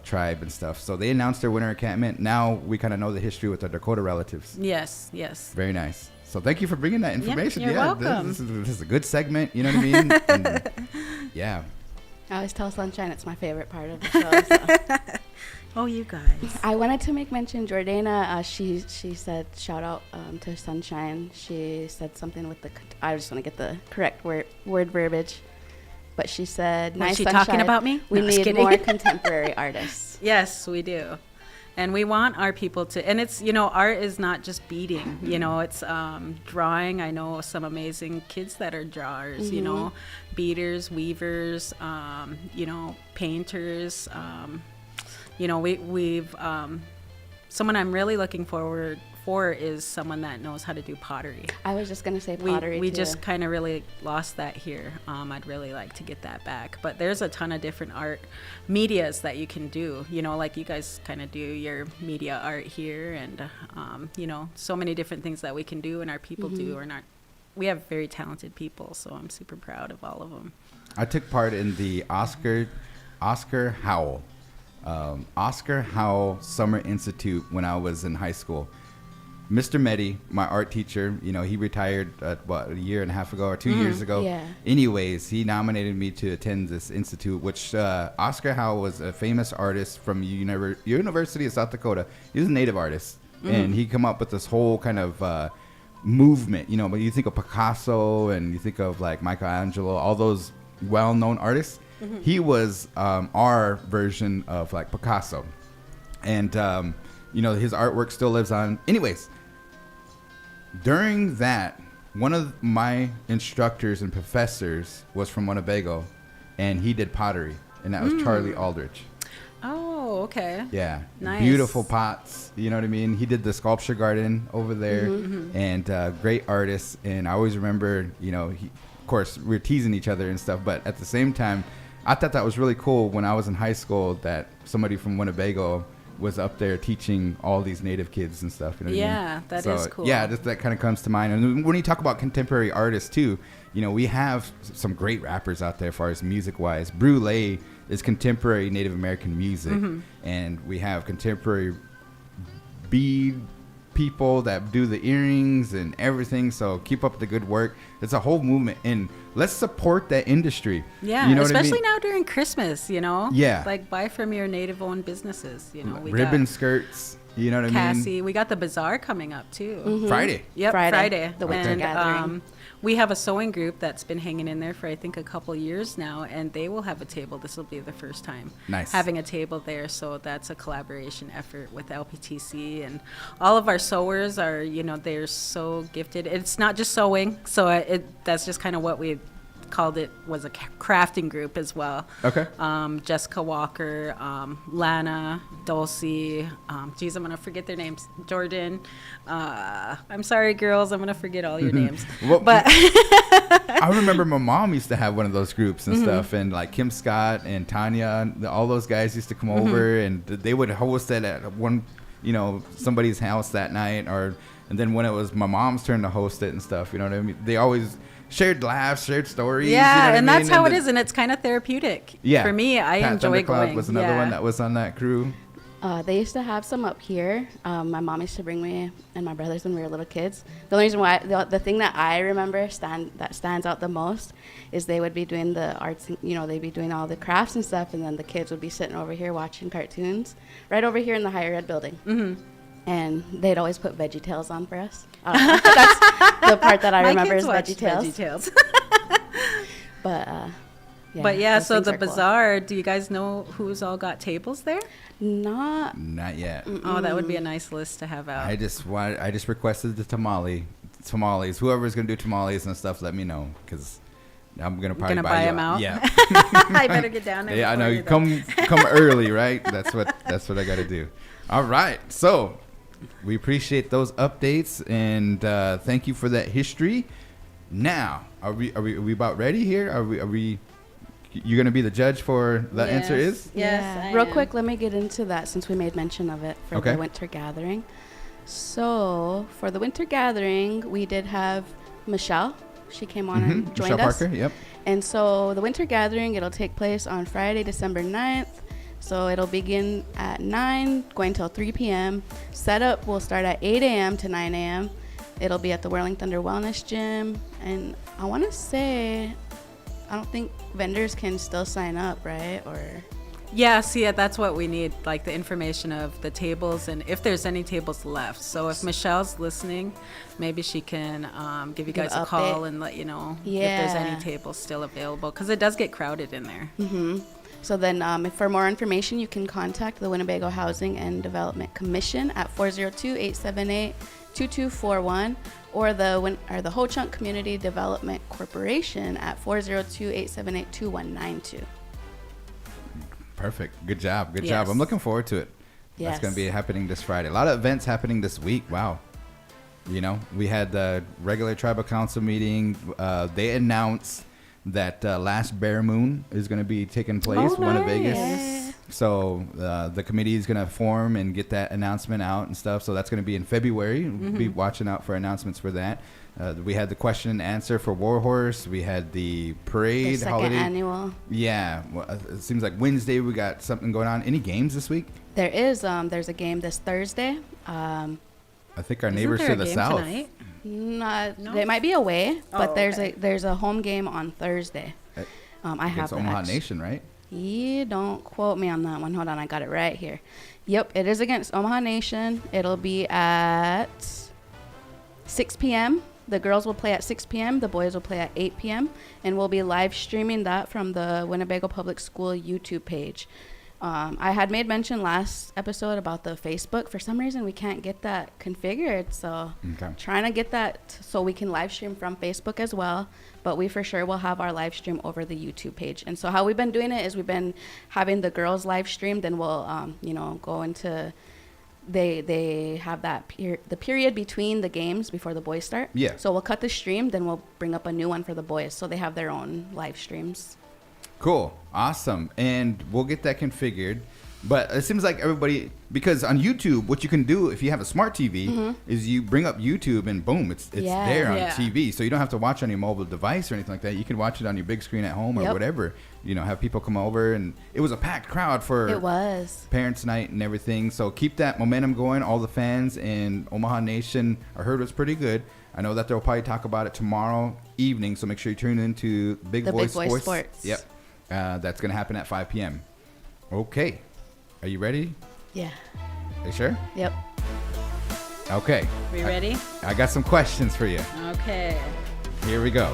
Speaker 2: tribe and stuff. So they announced their winter encampment. Now we kind of know the history with our Dakota relatives.
Speaker 7: Yes.
Speaker 2: Very nice. So thank you for bringing that information.
Speaker 7: You're welcome.
Speaker 2: This is a good segment. You know what I mean? And, yeah.
Speaker 3: I always tell Sunshine it's my favorite part of the show. So.
Speaker 7: Oh, you guys.
Speaker 3: I wanted to make mention, Jordana, she said, shout out to Sunshine. She said something with I just want to get the correct word verbiage. But she said,
Speaker 7: Was
Speaker 3: nice
Speaker 7: she
Speaker 3: Sunshine,
Speaker 7: talking about me?
Speaker 3: we
Speaker 7: No, just
Speaker 3: need
Speaker 7: kidding.
Speaker 3: more contemporary artists.
Speaker 7: Yes, we do. And we want our people to, and it's, art is not just beading, it's drawing. I know some amazing kids that are drawers, beaders, weavers, painters. We've someone I'm really looking forward for is someone that knows how to do pottery.
Speaker 3: I was just going to say pottery,
Speaker 7: We
Speaker 3: too.
Speaker 7: just kind of really lost that here. I'd really like to get that back. But there's a ton of different art medias that you can do, like you guys kind of do your media art here. And, so many different things that we can do and our people do. And we have very talented people, so I'm super proud of all of them.
Speaker 2: I took part in the Oscar Howell Summer Institute when I was in high school. Mr. Meddy, my art teacher, he retired a year and a half ago or 2 years ago.
Speaker 3: Yeah.
Speaker 2: Anyways, he nominated me to attend this institute, which Oscar Howell was a famous artist from University of South Dakota. He was a native artist, and he come up with this whole kind of movement. But you think of Picasso and you think of like Michelangelo, all those well-known artists. He was our version of like Picasso, and his artwork still lives on. Anyways, during that, one of my instructors and professors was from Winnebago, and he did pottery, and that was Charlie Aldrich.
Speaker 7: Oh, okay.
Speaker 2: Yeah,
Speaker 7: Nice.
Speaker 2: Beautiful pots. You know what I mean? He did the sculpture garden over there, and great artist. And I always remember, of course, we were teasing each other and stuff, but at the same time, I thought that was really cool when I was in high school that somebody from Winnebago was up there teaching all these native kids and stuff. You know what I mean?
Speaker 7: That is cool.
Speaker 2: Yeah, that kind of comes to mind. And when you talk about contemporary artists too, we have some great rappers out there as far as music-wise. Brule is contemporary Native American music, and we have contemporary bead people that do the earrings and everything. So keep up the good work. It's a whole movement, and let's support that industry.
Speaker 7: Yeah, especially now during Christmas,
Speaker 2: Yeah.
Speaker 7: Like buy from your native-owned businesses, we
Speaker 2: ribbon
Speaker 7: got
Speaker 2: skirts, you know what I mean?
Speaker 7: Cassie. We got the bazaar coming up too.
Speaker 2: Friday.
Speaker 7: Yep, Friday.
Speaker 3: The winter gathering.
Speaker 7: We have a sewing group that's been hanging in there for I think a couple years now, and they will have a table. This will be the first time having a table there, so that's a collaboration effort with LPTC, and all of our sewers are, they're so gifted. It's not just sewing, so that's just kind of what we called it, was a crafting group as well.
Speaker 2: Okay.
Speaker 7: Jessica Walker, Lana, Dulcie, I'm gonna forget their names. Jordan, I'm sorry girls, I'm gonna forget all your names.
Speaker 2: Well,
Speaker 7: but
Speaker 2: I remember my mom used to have one of those groups and stuff, and like Kim Scott and Tanya, all those guys used to come over, and they would host it at one, somebody's house that night, and then when it was my mom's turn to host it and stuff, you know what I mean? They always shared laughs, shared stories.
Speaker 7: Yeah, and that's how
Speaker 2: and
Speaker 7: it is, and it's kind of therapeutic.
Speaker 2: Yeah.
Speaker 7: For me, I
Speaker 2: Pat
Speaker 7: enjoy
Speaker 2: Thundercloud
Speaker 7: going.
Speaker 2: was another one that was on that crew.
Speaker 3: They used to have some up here. My mom used to bring me and my brothers when we were little kids. The only reason why, the thing that I remember that stands out the most is they would be doing the arts, they'd be doing all the crafts and stuff, and then the kids would be sitting over here watching cartoons, right over here in the higher ed building. and they'd always put VeggieTales on for us. I don't know, but that's the part that I
Speaker 7: My
Speaker 3: remember
Speaker 7: kids
Speaker 3: is
Speaker 7: watch
Speaker 3: VeggieTales. But
Speaker 7: But yeah,
Speaker 3: those
Speaker 7: so
Speaker 3: things
Speaker 7: the
Speaker 3: are cool.
Speaker 7: bazaar, do you guys know who's all got tables there?
Speaker 3: Not
Speaker 2: Not yet.
Speaker 7: Oh, that would be a nice list to have out.
Speaker 2: I just requested the tamales. Whoever's gonna do tamales and stuff, let me know, because I'm gonna probably
Speaker 7: Gonna buy
Speaker 2: you
Speaker 7: them out?
Speaker 2: Yeah,
Speaker 7: I better get down there.
Speaker 2: yeah. I
Speaker 7: before
Speaker 2: know.
Speaker 7: you
Speaker 2: Come early, right? That's what I gotta do. All right. So we appreciate those updates, and thank you for that history. Now, are we about ready here? Are we? You're gonna be the judge for the answer is?
Speaker 7: Yes.
Speaker 3: Yeah.
Speaker 7: I
Speaker 3: Real
Speaker 7: am.
Speaker 3: quick, let me get into that since we made mention of it for
Speaker 2: Okay.
Speaker 3: the winter gathering. So for the winter gathering, we did have Michelle. She came on and joined
Speaker 2: Michelle
Speaker 3: us.
Speaker 2: Parker. Yep.
Speaker 3: And so the winter gathering, it'll take place on Friday, December 9th. So it'll begin at 9, going till 3 p.m. Setup will start at 8 a.m. to 9 a.m. It'll be at the Whirling Thunder Wellness Gym. And I want to say, I don't think vendors can still sign up, right? Or
Speaker 7: Yeah, see, that's what we need, like the information of the tables and if there's any tables left. So if Michelle's listening, maybe she can give you
Speaker 3: Give
Speaker 7: guys a
Speaker 3: an
Speaker 7: call
Speaker 3: update.
Speaker 7: and let you know if
Speaker 3: Yeah.
Speaker 7: there's any tables still available, because it does get crowded in there.
Speaker 3: So then if for more information, you can contact the Winnebago Housing and Development Commission at 402-878-2241 or the Ho Chunk Community Development Corporation at 402-878-2192.
Speaker 2: Perfect. Good job. Good
Speaker 7: Yes.
Speaker 2: job. I'm looking forward to it.
Speaker 3: Yes.
Speaker 2: That's going to be happening this Friday. A lot of events happening this week. Wow. You know, we had the regular tribal council meeting. They announced that last Bear Moon is going to be taking place, one of Vegas.
Speaker 3: Yes.
Speaker 2: So the committee is going to form and get that announcement out and stuff. So that's going to be in February. We'll be watching out for announcements for that. We had the question and answer for Warhorse. We had the parade
Speaker 3: The second
Speaker 2: holiday.
Speaker 3: annual.
Speaker 2: Yeah, well, it seems like Wednesday we got something going on. Any games this week?
Speaker 3: There is there's a game this Thursday.
Speaker 2: I think our
Speaker 7: Isn't
Speaker 2: neighbors
Speaker 7: there
Speaker 2: to
Speaker 7: a
Speaker 2: the
Speaker 7: game
Speaker 2: south.
Speaker 7: tonight?
Speaker 3: No? They might be away, but
Speaker 7: Oh,
Speaker 3: there's a home game on Thursday. I have
Speaker 2: It's
Speaker 3: it
Speaker 2: Omaha
Speaker 3: actually.
Speaker 2: Nation, right?
Speaker 3: Yeah, don't quote me on that one. Hold on, I got it right here. Yep, it is against Omaha Nation. It'll be at 6 p.m. The girls will play at 6 p.m. The boys will play at 8 p.m. And we'll be live streaming that from the Winnebago Public School YouTube page. I had made mention last episode about the Facebook. For some reason, we can't get that configured. So
Speaker 2: Okay.
Speaker 3: trying to get that so we can live stream from Facebook as well. But we for sure will have our live stream over the YouTube page. And so how we've been doing it is we've been having the girls live stream. Then we'll, go into, they have that the period between the games before the boys start.
Speaker 2: Yeah.
Speaker 3: So we'll cut the stream. Then we'll bring up a new one for the boys. So they have their own live streams.
Speaker 2: Cool. Awesome. And we'll get that configured. But it seems like everybody, because on YouTube, what you can do if you have a smart TV is you bring up YouTube and boom, it's
Speaker 3: Yeah.
Speaker 2: there on
Speaker 7: Yeah.
Speaker 2: TV. So you don't have to watch on your mobile device or anything like that. You can watch it on your big screen at home or
Speaker 3: Yep.
Speaker 2: whatever. You know, have people come over, and it was a packed crowd for
Speaker 3: It was.
Speaker 2: Parents' Night and everything. So keep that momentum going. All the fans in Omaha Nation, I heard was pretty good. I know that they'll probably talk about it tomorrow evening. So make sure you tune into Big
Speaker 3: The
Speaker 2: Boy
Speaker 3: Big Boy
Speaker 2: Sports.
Speaker 3: Sports.
Speaker 2: Yep. That's going to happen at 5 p.m. Okay. Are you ready?
Speaker 3: Yeah.
Speaker 2: Are you sure?
Speaker 3: Yep.
Speaker 2: Okay.
Speaker 7: We ready?
Speaker 2: I got some questions for you.
Speaker 7: Okay.
Speaker 2: Here we go.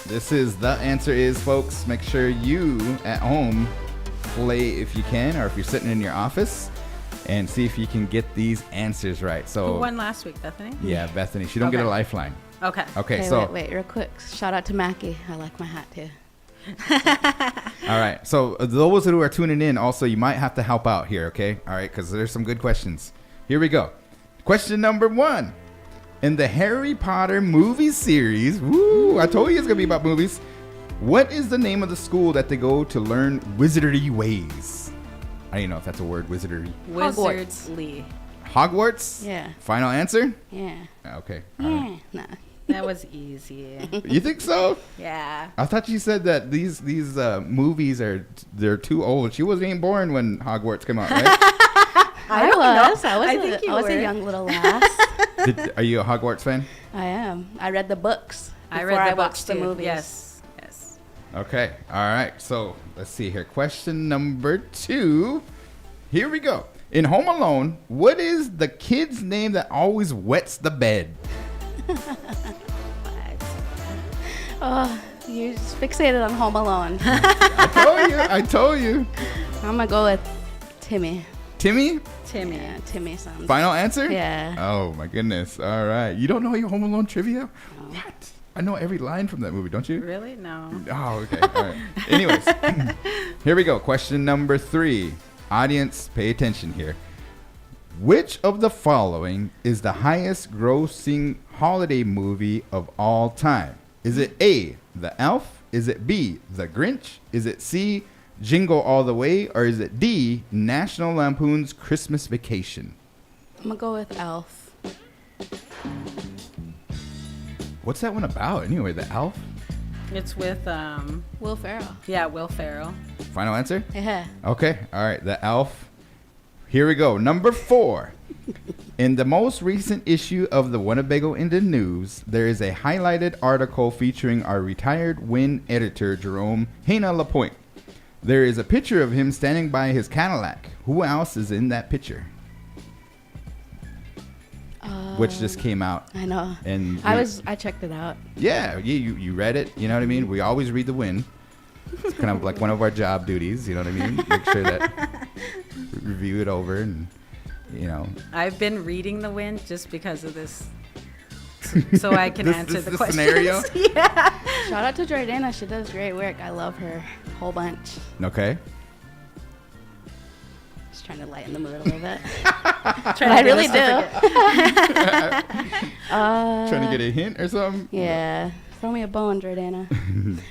Speaker 2: This is the answer is, folks. Make sure you at home play if you can, or if you're sitting in your office, and see if you can get these answers right. So
Speaker 7: Who won last week, Bethany?
Speaker 2: yeah, Bethany, she don't get a
Speaker 7: Okay.
Speaker 2: lifeline.
Speaker 7: Okay.
Speaker 2: Okay,
Speaker 3: Hey,
Speaker 2: so
Speaker 3: wait, real quick. Shout out to Mackie. I like my hat too.
Speaker 2: all right. So those who are tuning in, also, you might have to help out here, okay? All right, because there's some good questions. Here we go. Question number 1. In the Harry Potter movie series, woo, I told you it's going to be about movies. What is the name of the school that they go to learn wizardry ways? I don't even know if that's a word, wizardry.
Speaker 7: Wizards Lee.
Speaker 2: Hogwarts?
Speaker 3: Yeah.
Speaker 2: Final answer?
Speaker 3: Yeah.
Speaker 2: Okay. All right.
Speaker 3: Nah.
Speaker 7: That was easy.
Speaker 2: You think so?
Speaker 7: Yeah.
Speaker 2: I thought you said that these movies they're too old. She wasn't even born when Hogwarts came out, right?
Speaker 3: I was.
Speaker 7: I think you
Speaker 3: I was
Speaker 7: were.
Speaker 3: a young little lass.
Speaker 2: Are you a Hogwarts fan?
Speaker 3: I am. I read the books
Speaker 7: I
Speaker 3: before
Speaker 7: read the
Speaker 3: I
Speaker 7: books
Speaker 3: watched the
Speaker 7: too.
Speaker 3: movies.
Speaker 7: Yes. Yes.
Speaker 2: Okay. All right. So let's see here. Question number 2. Here we go. In Home Alone, what is the kid's name that always wets the bed?
Speaker 3: Oh, you're just fixated on Home Alone.
Speaker 2: I told you.
Speaker 3: I'm gonna go with Timmy.
Speaker 2: Timmy?
Speaker 7: Timmy.
Speaker 3: Yeah, Timmy sounds.
Speaker 2: Final answer?
Speaker 3: Yeah.
Speaker 2: Oh my goodness. All right. You don't know your Home Alone trivia? What? I know every line from that movie, don't you?
Speaker 7: Really? No.
Speaker 2: Oh, okay. All right. Anyways, here we go. Question number 3. Audience, pay attention here. Which of the following is the highest grossing holiday movie of all time? Is it A, The Elf? Is it B, The Grinch? Is it C, Jingle All the Way? Or is it D, National Lampoon's Christmas Vacation?
Speaker 3: I'm gonna go with Elf.
Speaker 2: What's that one about anyway? The Elf?
Speaker 7: It's with
Speaker 3: Will Ferrell.
Speaker 7: yeah, Will Ferrell.
Speaker 2: Final answer?
Speaker 3: Yeah.
Speaker 2: Okay. All right. The Elf. Here we go. Number 4. In the most recent issue of the Winnebago in the News, there is a highlighted article featuring our retired W.I.N editor, Jerome Hena Lapointe. There is a picture of him standing by his Cadillac. Who else is in that picture? Which just came out.
Speaker 3: I know.
Speaker 2: And
Speaker 3: I checked it out.
Speaker 2: Yeah, you read it. You know what I mean? We always read the W.I.N. It's kind of like one of our job duties. You know what I mean? Make sure that we review it over and, you know.
Speaker 7: I've been reading the W.I.N just because of this, so I can answer the questions.
Speaker 2: Scenario?
Speaker 7: Yeah.
Speaker 3: Shout out to Jordana. She does great work. I love her whole bunch.
Speaker 2: Okay.
Speaker 3: Just trying to lighten the mood a little bit.
Speaker 7: I
Speaker 3: really do.
Speaker 2: Trying to get a hint or something?
Speaker 3: Yeah. Throw me a bone, Jordana.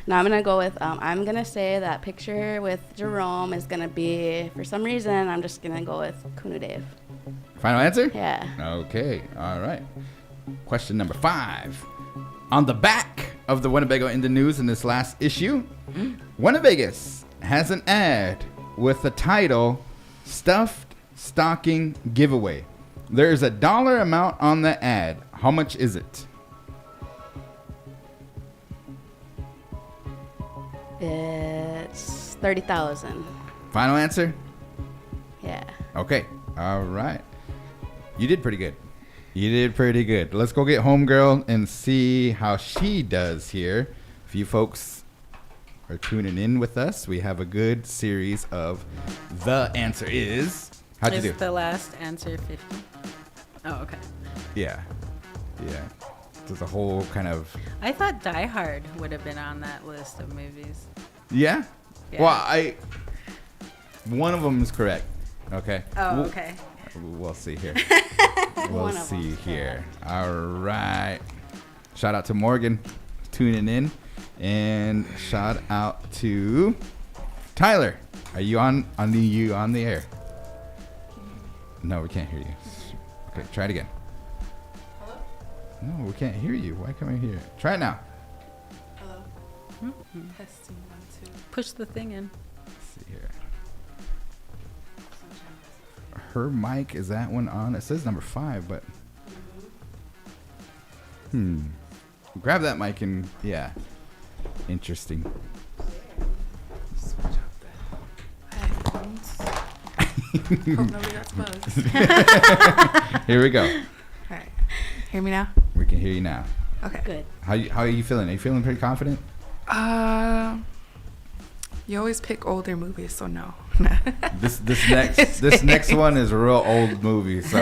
Speaker 3: No, I'm going to go with, I'm going to say that picture with Jerome is going to be, for some reason, I'm just going to go with Kunu Dave.
Speaker 2: Final answer?
Speaker 3: Yeah.
Speaker 2: Okay. All right. Question number 5. On the back of the Winnebago in the News in this last issue, Winnebagus has an ad with the title Stuffed Stocking Giveaway. There is a dollar amount on the ad. How much is it?
Speaker 3: It's 30,000.
Speaker 2: Final answer?
Speaker 3: Yeah.
Speaker 2: Okay. All right. You did pretty good. You did pretty good. Let's go get homegirl and see how she does here. If you folks are tuning in with us, we have a good series of The Answer Is. How'd you do?
Speaker 7: Is the last answer 50? Oh, okay.
Speaker 2: Yeah. Yeah. There's a whole kind of...
Speaker 7: I thought Die Hard would have been on that list of movies.
Speaker 2: Yeah?
Speaker 7: Yeah.
Speaker 2: Well, one of them is correct. Okay.
Speaker 7: Oh, okay.
Speaker 2: We'll see here. We'll
Speaker 3: One of
Speaker 2: see
Speaker 3: them.
Speaker 2: here. All right. Shout out to Morgan tuning in. And shout out to Tyler. Are you on the air? No, we can't hear you. Okay, try it again.
Speaker 4: Hello?
Speaker 2: No, we can't hear you. Why can't we hear? Try it now.
Speaker 4: Hello? Testing 1 2.
Speaker 7: Push the thing in.
Speaker 2: Let's see here. Her mic, is that one on? It says number 5, but grab that mic and yeah. Interesting.
Speaker 4: Switch out the headphones. Hope nobody got bugs.
Speaker 2: Here we go.
Speaker 4: All right. Hear me now?
Speaker 2: We can hear you now.
Speaker 4: Okay.
Speaker 3: Good.
Speaker 2: How are you feeling? Are you feeling pretty confident?
Speaker 4: You always pick older movies, so no.
Speaker 2: This next one is a real old movie, so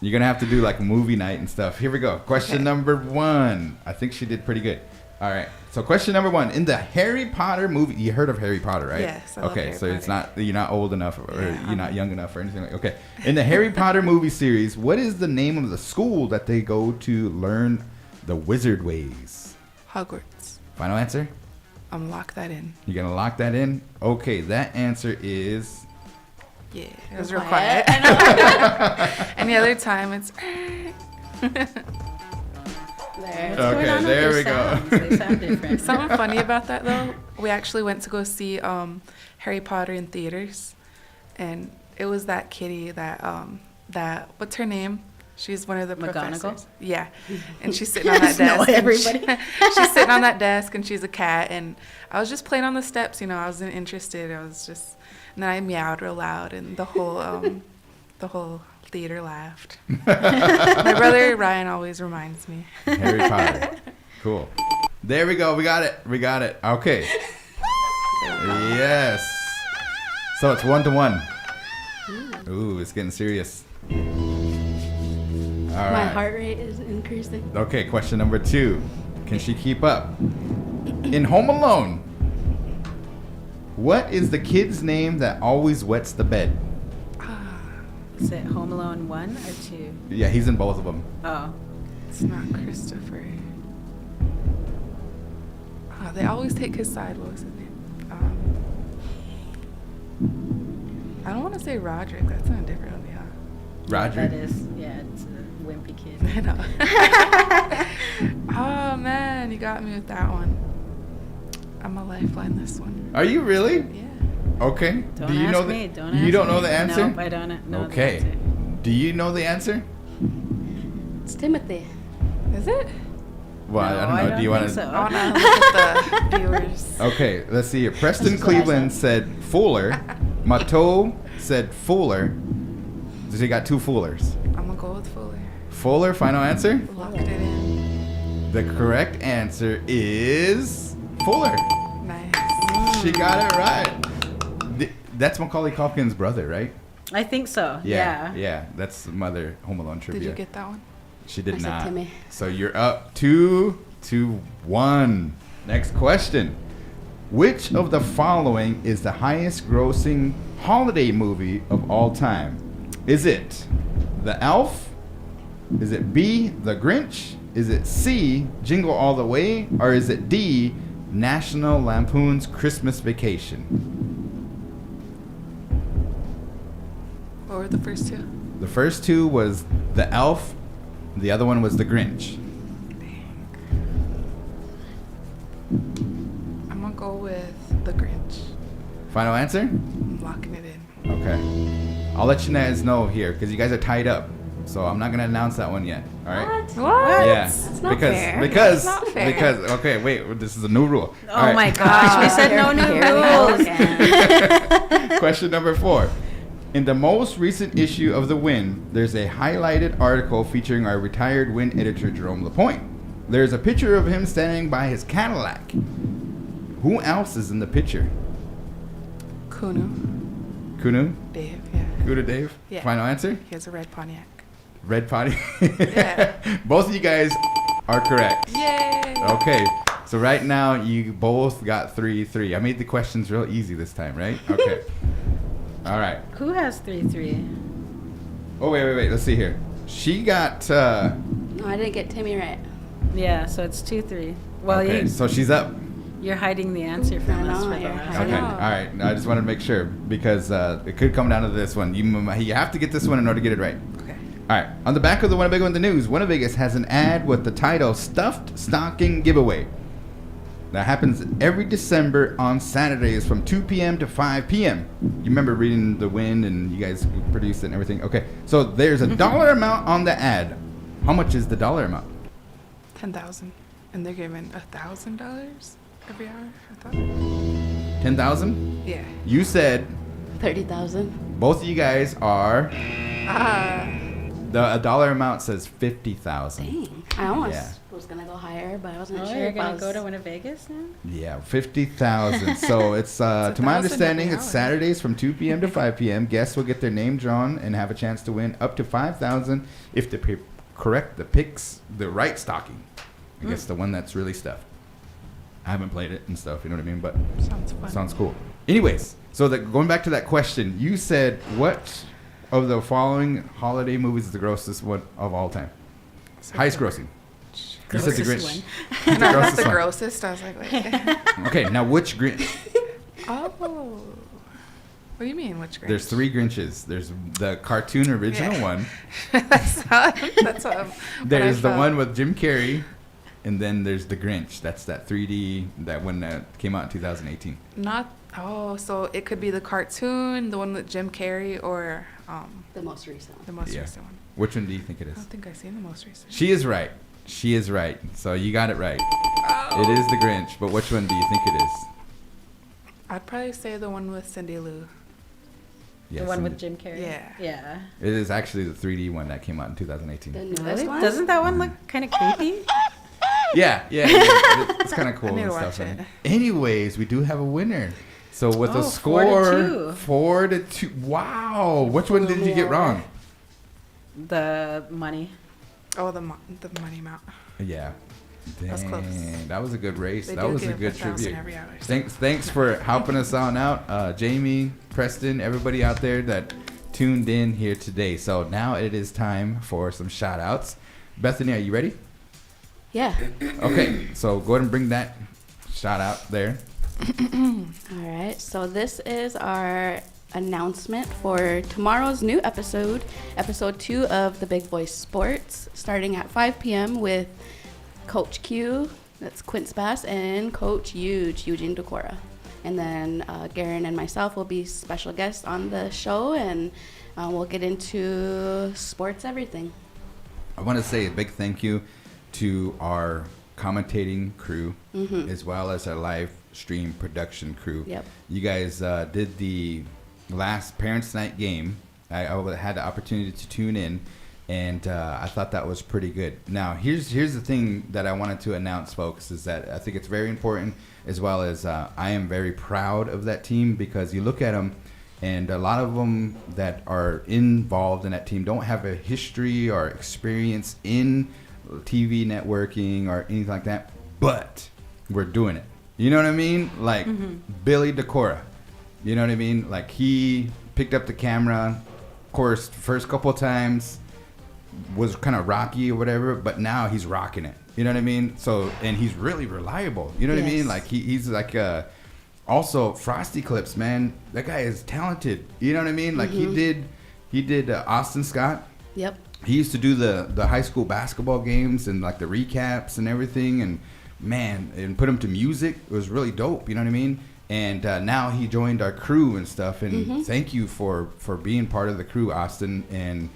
Speaker 2: you're gonna have to do like movie night and stuff. Here we go. Question number 1. I think she did pretty good. All right. So question number 1. In the Harry Potter movie, you heard of Harry Potter, right?
Speaker 4: Yes. I love
Speaker 2: Okay,
Speaker 4: Harry
Speaker 2: so it's
Speaker 4: Potter.
Speaker 2: not, you're not old enough or
Speaker 4: Yeah.
Speaker 2: you're not young enough or anything like. Okay. In the Harry Potter movie series, what is the name of the school that they go to learn the wizard ways?
Speaker 4: Hogwarts.
Speaker 2: Final answer?
Speaker 4: Lock that in.
Speaker 2: You're gonna lock that in? Okay, that answer is
Speaker 4: Yeah. It was
Speaker 3: Real
Speaker 4: real quiet. Any other time, it's.
Speaker 3: There.
Speaker 2: okay. There we go.
Speaker 7: They sound different.
Speaker 4: Something funny about that though, we actually went to go see Harry Potter in theaters, and it was that kitty that what's her name? She's one of the
Speaker 7: McGonagall?
Speaker 4: professors. Yeah, and she's sitting on that
Speaker 7: No,
Speaker 4: desk. and
Speaker 7: everybody.
Speaker 4: she's sitting on that desk, and she's a cat. And I was just playing on the steps. You know, I wasn't interested. I was just, and then I meowed real loud, and the whole theater laughed. My brother Ryan always reminds me.
Speaker 2: Harry Potter. Cool. There we go. We got it. Okay. Yes. So it's 1-1. Ooh, it's getting serious. All
Speaker 3: My
Speaker 2: right.
Speaker 3: heart rate is increasing.
Speaker 2: Okay, question number 2. Can she keep up? In Home Alone, what is the kid's name that always wets the bed?
Speaker 7: Is it Home Alone 1 or 2?
Speaker 2: Yeah, he's in both of them.
Speaker 7: Oh.
Speaker 4: It's not Christopher. They always take his side. What was his name? I don't want to say Roderick. That's not a different one, yeah.
Speaker 2: Roger.
Speaker 7: That is, yeah, it's a wimpy kid.
Speaker 4: I know. Oh man, you got me with that one. I'm a lifeline this one.
Speaker 2: Are you really?
Speaker 4: Yeah.
Speaker 2: Okay.
Speaker 7: Don't
Speaker 2: Do you
Speaker 7: ask
Speaker 2: know
Speaker 7: me.
Speaker 2: the,
Speaker 7: Don't
Speaker 2: you
Speaker 7: ask
Speaker 2: don't
Speaker 7: me.
Speaker 2: know the answer?
Speaker 7: Nope, I don't know the
Speaker 2: Okay.
Speaker 7: answer.
Speaker 2: Do you know the answer?
Speaker 3: It's Timothy.
Speaker 4: Is it?
Speaker 2: Well,
Speaker 7: No,
Speaker 2: I don't know.
Speaker 7: I
Speaker 2: Do you
Speaker 7: don't
Speaker 2: want
Speaker 7: think
Speaker 2: to?
Speaker 7: so.
Speaker 4: I want to look at the viewers.
Speaker 2: Okay, let's see here. Preston
Speaker 3: That's what I
Speaker 2: Cleveland said Fuller. Mateau said Fuller. So you got 2 Fullers.
Speaker 4: I'm gonna go with Fuller.
Speaker 2: Fuller, final answer?
Speaker 4: Locked it in.
Speaker 2: The correct answer is Fuller.
Speaker 4: Nice.
Speaker 2: She got it right. That's Macaulay Culkin's brother, right?
Speaker 7: I think so. Yeah.
Speaker 2: Yeah, that's Mother Home Alone trivia.
Speaker 4: Did you get that one?
Speaker 2: She did
Speaker 3: I said
Speaker 2: not.
Speaker 3: Timmy.
Speaker 2: So you're up 2-1. Next question. Which of the following is the highest grossing holiday movie of all time? Is it The Elf? Is it B, The Grinch? Is it C, Jingle All the Way? Or is it D, National Lampoon's Christmas Vacation?
Speaker 4: What were the first two?
Speaker 2: The first 2 was The Elf. The other one was The Grinch.
Speaker 4: I'm gonna go with the Grinch.
Speaker 2: Final answer?
Speaker 4: I'm locking it in.
Speaker 2: Okay. I'll let you guys know here because you guys are tied up. So I'm not gonna announce that one yet. All right?
Speaker 4: What?
Speaker 2: Yeah.
Speaker 3: That's not
Speaker 2: because
Speaker 3: fair.
Speaker 2: because
Speaker 4: That's not fair.
Speaker 2: because okay, wait, this is a new rule.
Speaker 7: Oh
Speaker 2: All right.
Speaker 7: my gosh, we said no new
Speaker 3: Here we go
Speaker 7: rules.
Speaker 3: again.
Speaker 2: Question number 4. In the most recent issue of the W.I.N, there's a highlighted article featuring our retired W.I.N editor Jerome Lapointe. There's a picture of him standing by his Cadillac. Who else is in the picture?
Speaker 4: Kuno.
Speaker 2: Kunu?
Speaker 4: Dave, yeah.
Speaker 2: Kuda Dave?
Speaker 4: Yeah.
Speaker 2: Final answer?
Speaker 4: He has a red Pontiac.
Speaker 2: Red Potty?
Speaker 4: Yeah.
Speaker 2: Both of you guys are correct.
Speaker 4: Yay!
Speaker 2: Okay, so right now you both got 3-3. I made the questions real easy this time, right? Okay. All right.
Speaker 7: Who has 3-3?
Speaker 2: Oh, wait. Let's see here. She got,
Speaker 3: No, I didn't get Timmy right.
Speaker 7: Yeah, so it's 2-3. Well,
Speaker 2: okay, so she's up.
Speaker 7: you're hiding the answer from
Speaker 3: I
Speaker 7: us
Speaker 3: know,
Speaker 7: for the
Speaker 3: you're
Speaker 7: last
Speaker 3: hiding.
Speaker 2: Okay,
Speaker 3: know.
Speaker 2: all right. I just wanted to make sure because it could come down to this one. You have to get this one in order to get it right.
Speaker 4: Okay.
Speaker 2: All right. On the back of the Winnebago in the News, Winnebago has an ad with the title Stuffed Stocking Giveaway. That happens every December on Saturdays from 2 p.m. to 5 p.m. You remember reading the W.I.N and you guys produced it and everything? Okay. So there's a dollar amount on the ad. How much is the dollar amount?
Speaker 4: 10,000, and they're giving $1,000 every hour. I thought.
Speaker 2: 10,000?
Speaker 4: Yeah.
Speaker 2: You said
Speaker 3: 30,000.
Speaker 2: both of you guys are
Speaker 4: Ah.
Speaker 2: a dollar amount says 50,000.
Speaker 3: Dang. I almost
Speaker 2: Yeah.
Speaker 3: was going to go higher, but I wasn't
Speaker 7: Oh,
Speaker 3: sure
Speaker 7: you're
Speaker 3: if I
Speaker 7: gonna
Speaker 3: was...
Speaker 7: go to Winnebago's now?
Speaker 2: Yeah, 50,000. So it's to my
Speaker 4: 1,000
Speaker 2: understanding,
Speaker 4: every
Speaker 2: it's
Speaker 4: hour.
Speaker 2: Saturdays from 2 p.m. to 5 p.m. Guests will get their name drawn and have a chance to win up to 5,000 if they picks the right stocking. I guess the one that's really stuffed. I haven't played it and stuff, you know what I mean? But
Speaker 4: Sounds fun.
Speaker 2: sounds cool. Anyways, so going back to that question, you said what of the following holiday movies is the grossest one of all time? Highest grossing. You said the
Speaker 7: Grossest
Speaker 2: Grinch.
Speaker 7: one.
Speaker 4: No, not
Speaker 2: grossest
Speaker 4: the
Speaker 2: one.
Speaker 4: grossest. I was like, wait.
Speaker 2: Okay, now which Grinch?
Speaker 4: Oh. What do you mean, which Grinch?
Speaker 2: There's 3 Grinches. There's the cartoon original
Speaker 4: Yeah.
Speaker 2: one.
Speaker 4: that's what I'm,
Speaker 2: There's
Speaker 4: what
Speaker 2: the
Speaker 4: I
Speaker 2: one
Speaker 4: felt.
Speaker 2: with Jim Carrey. and then there's the Grinch. That's that 3D that one that came out in 2018.
Speaker 4: So it could be the cartoon, the one with Jim Carrey, or
Speaker 3: The most recent.
Speaker 4: the most
Speaker 2: Yeah.
Speaker 4: recent one.
Speaker 2: Which one do you think it
Speaker 4: I
Speaker 2: is?
Speaker 4: don't think I've seen the most recent.
Speaker 2: She is right. She is right. So you got it right. It is the Grinch, but which one do you think it is?
Speaker 4: I'd probably say the one with Cindy Lou.
Speaker 2: Yes,
Speaker 7: The one
Speaker 2: and
Speaker 7: with Jim Carrey.
Speaker 4: Yeah.
Speaker 7: Yeah.
Speaker 2: It is actually the 3D one that came out in 2018.
Speaker 3: The newest
Speaker 7: Really?
Speaker 3: one?
Speaker 7: Doesn't that one look kind of creepy?
Speaker 2: Yeah. It's kind of cool
Speaker 4: I need
Speaker 2: and
Speaker 4: to
Speaker 2: stuff.
Speaker 4: watch
Speaker 2: right?
Speaker 4: it.
Speaker 2: Anyways, we do have a winner. So with a
Speaker 7: 4-2.
Speaker 2: score 4-2. Wow. Which one did you get wrong?
Speaker 7: The money.
Speaker 4: Oh, the money amount.
Speaker 2: Yeah. Dang,
Speaker 4: That's close.
Speaker 2: that was a good race.
Speaker 4: They
Speaker 2: that
Speaker 4: do
Speaker 2: was a
Speaker 4: give
Speaker 2: good
Speaker 4: 1,000
Speaker 2: tribute.
Speaker 4: every hour.
Speaker 2: Thanks for helping us on out, Jamie, Preston, everybody out there that tuned in here today. So now it is time for some shout outs. Bethany, are you ready?
Speaker 3: Yeah.
Speaker 2: Okay, so go ahead and bring that shout out there.
Speaker 3: All right. So this is our announcement for tomorrow's new episode 2 of the Big Boy Sports, starting at 5 p.m. with Coach Q, that's Quince Bass, and Coach Eugene Decora. And then Garan and myself will be special guests on the show, and we'll get into sports everything.
Speaker 2: I want to say a big thank you to our commentating crew, as well as our live stream production crew.
Speaker 3: Yep.
Speaker 2: You guys did the last Parents' Night game. I had the opportunity to tune in, and I thought that was pretty good. Now, here's the thing that I wanted to announce, folks, is that I think it's very important, as well as I am very proud of that team, because you look at them, and a lot of them that are involved in that team don't have a history or experience in TV networking or anything like that, but we're doing it. You know what I mean? Like Billy Decora. You know what I mean? Like, he picked up the camera, of course, first couple of times was kind of rocky or whatever, but now he's rocking it. You know what I mean? So, and he's really reliable. You know what I mean?
Speaker 3: Yes.
Speaker 2: Like, he's like also Frosty Clips, man. That guy is talented. You know what I mean? Like, he did Austin Scott.
Speaker 3: Yep.
Speaker 2: He used to do the high school basketball games and like the recaps and everything, and man, and put him to music. It was really dope. You know what I mean? And now he joined our crew and stuff. And thank you for being part of the crew, Austin. And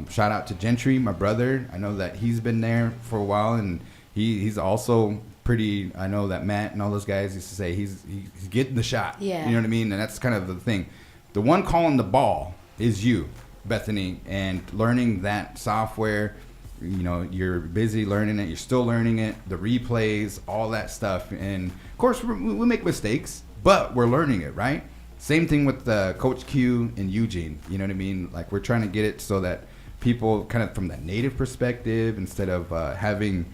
Speaker 2: shout out to Gentry, my brother. I know that he's been there for a while, and he's also pretty. I know that Matt and all those guys used to say he's getting the shot.
Speaker 3: Yeah.
Speaker 2: You know what I mean? And that's kind of the thing. The one calling the ball is you, Bethany, and learning that software. You know, you're busy learning it. You're still learning it. The replays, all that stuff. And of course, we make mistakes, but we're learning it, right? Same thing with Coach Q and Eugene. You know what I mean? Like, we're trying to get it so that people kind of from that native perspective, instead of having,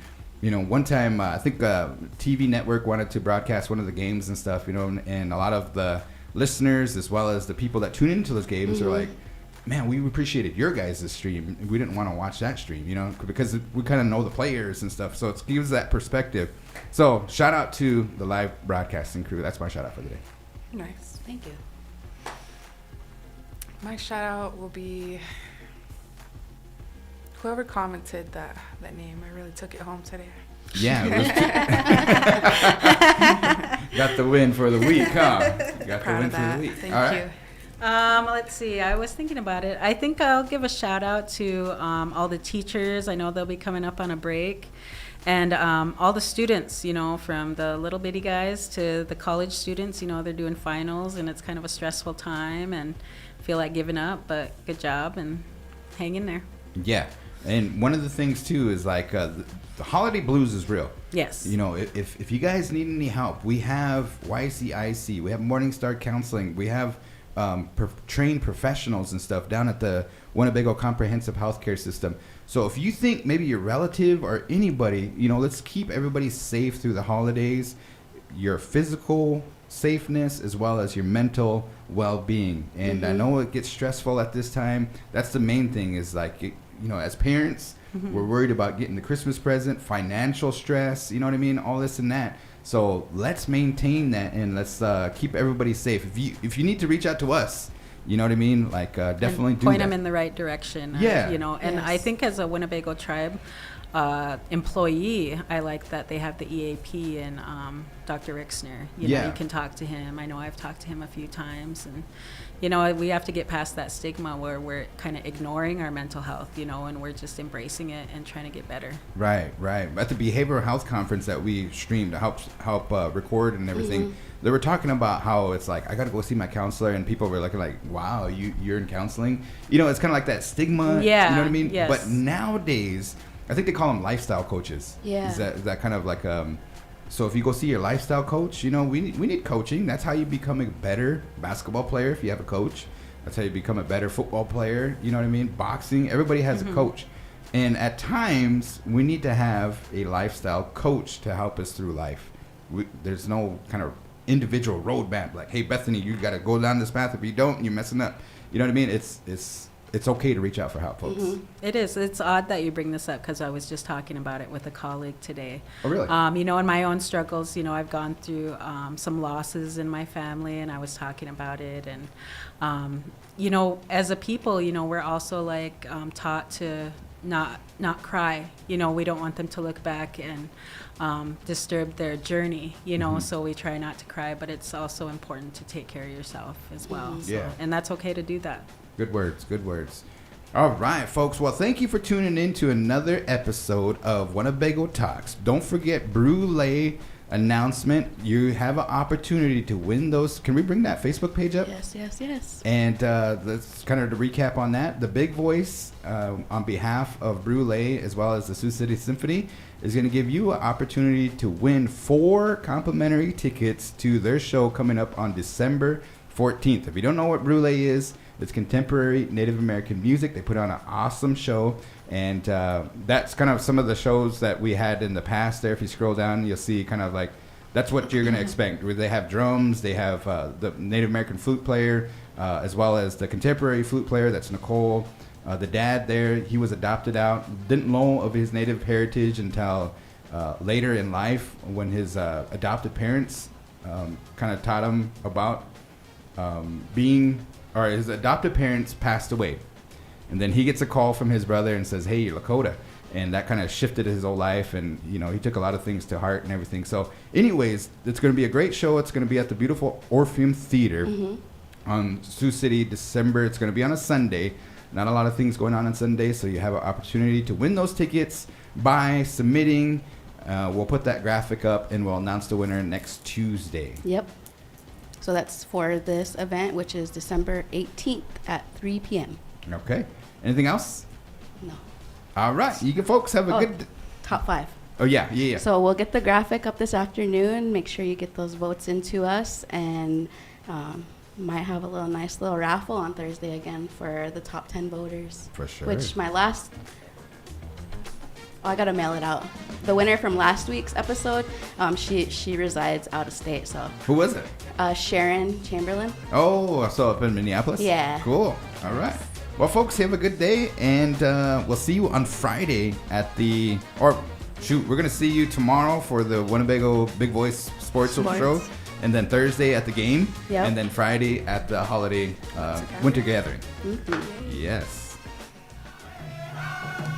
Speaker 2: you know, one time I think TV Network wanted to broadcast one of the games and stuff, you know, and a lot of the listeners, as well as the people that tune into those games, are like, man, we appreciated your guys' stream. We didn't want to watch that stream, you know, because we kind of know the players and stuff. So it gives that perspective. So shout out to the live broadcasting crew. That's my shout out for the day.
Speaker 4: Nice.
Speaker 3: Thank you.
Speaker 4: My shout out will be whoever commented that name. I really took it home today.
Speaker 2: Yeah. Got the win for the week, huh? Got the
Speaker 4: Proud
Speaker 2: win
Speaker 4: of
Speaker 2: for
Speaker 4: that.
Speaker 2: the week.
Speaker 4: Thank
Speaker 2: All right.
Speaker 4: you.
Speaker 7: Let's see. I was thinking about it. I think I'll give a shout out to all the teachers. I know they'll be coming up on a break. And all the students, you know, from the little bitty guys to the college students, you know, they're doing finals, and it's kind of a stressful time and feel like giving up, but good job and hang in there.
Speaker 2: Yeah. And one of the things, too, is like the holiday blues is real.
Speaker 7: Yes.
Speaker 2: You know, if you guys need any help, we have YCIC, we have Morningstar Counseling, we have trained professionals and stuff down at the Winnebago Comprehensive Healthcare System. So if you think maybe your relative or anybody, you know, let's keep everybody safe through the holidays, your physical safeness as well as your mental well-being. And I know it gets stressful at this time. That's the main thing, is like, you know, as parents, we're worried about getting the Christmas present, financial stress, you know what I mean, all this and that. So let's maintain that, and let's keep everybody safe. If you need to reach out to us, you know what I mean, like definitely
Speaker 7: and
Speaker 2: do
Speaker 7: point
Speaker 2: that.
Speaker 7: them in the right direction.
Speaker 2: Yeah.
Speaker 7: You know, and
Speaker 3: Yes.
Speaker 7: I think as a Winnebago tribe, employee, I like that they have the EAP and Dr. Rixner. You know, you can talk to him. I know I've talked to him a few times, and you know, we have to get past that stigma where we're kind of ignoring our mental health, you know, and we're just embracing it and trying to get better.
Speaker 2: Right. At the behavioral health conference that we streamed to help record and everything, they were talking about how it's like, I got to go see my counselor, and people were looking like, wow, you're in counseling. You know, it's kind of like that stigma.
Speaker 7: Yeah.
Speaker 2: You know what I mean?
Speaker 7: Yes.
Speaker 2: But nowadays, I think they call them lifestyle coaches.
Speaker 3: Yeah.
Speaker 2: Is that kind of like so if you go see your lifestyle coach, you know, we need coaching. That's how you become a better basketball player if you have a coach. That's how you become a better football player. You know what I mean? Boxing, everybody has a coach. And at times, we need to have a lifestyle coach to help us through life. There's no kind of individual roadmap like, hey, Bethany, you got to go down this path. If you don't, you're messing up. You know what I mean? It's okay to reach out for help, folks.
Speaker 7: It is. It's odd that you bring this up because I was just talking about it with a colleague today.
Speaker 2: Oh, really?
Speaker 7: You know, in my own struggles, you know, I've gone through some losses in my family, and I was talking about it. And, you know, as a people, you know, we're also like taught to not cry. You know, we don't want them to look back and disturb their journey, you know, so we try not to cry, but it's also important to take care of yourself as well. So,
Speaker 2: Yeah.
Speaker 7: and that's okay to do that.
Speaker 2: Good words. All right, folks. Well, thank you for tuning in to another episode of Winnebago Talks. Don't forget Brulee announcement. You have an opportunity to win those. Can we bring that Facebook page up?
Speaker 3: Yes.
Speaker 2: And let's kind of to recap on that. The Big Voice, on behalf of Brulee as well as the Sioux City Symphony, is going to give you an opportunity to win 4 complimentary tickets to their show coming up on December 14th. If you don't know what Brulee is, it's contemporary Native American music. They put on an awesome show, and that's kind of some of the shows that we had in the past there. If you scroll down, you'll see kind of like that's what you're going to expect. Where they have drums, they have the Native American flute player, as well as the contemporary flute player. That's Nicole. The dad there, he was adopted out, didn't know of his Native heritage until later in life when his adopted parents kind of taught him about his adopted parents passed away. And then he gets a call from his brother and says, hey, you're Lakota. And that kind of shifted his whole life. And, you know, he took a lot of things to heart and everything. So anyways, it's going to be a great show. It's going to be at the beautiful Orpheum Theater on Sioux City, December. It's going to be on a Sunday. Not a lot of things going on Sunday. So you have an opportunity to win those tickets by submitting. We'll put that graphic up and we'll announce the winner next Tuesday.
Speaker 3: Yep. So that's for this event, which is December 18th at 3 p.m.
Speaker 2: Okay. Anything else?
Speaker 3: No.
Speaker 2: All right. You folks have a good...
Speaker 3: Top 5.
Speaker 2: Oh, yeah.
Speaker 3: So we'll get the graphic up this afternoon. Make sure you get those votes into us. And might have a nice little raffle on Thursday again for the top 10 voters.
Speaker 2: For sure.
Speaker 3: Which my last... I got to mail it out. The winner from last week's episode, she resides out of state. So
Speaker 2: Who was it?
Speaker 3: Sharon Chamberlain.
Speaker 2: Oh, I saw up in Minneapolis?
Speaker 3: Yeah.
Speaker 2: Cool. All right. Well, folks, have a good day, and we'll see you on Friday at the... Or, shoot, we're going to see you tomorrow for the Winnebago Big Voice Sports Show, and then Thursday at the game,
Speaker 3: Yep.
Speaker 2: and then Friday at the holiday winter gathering. Yes.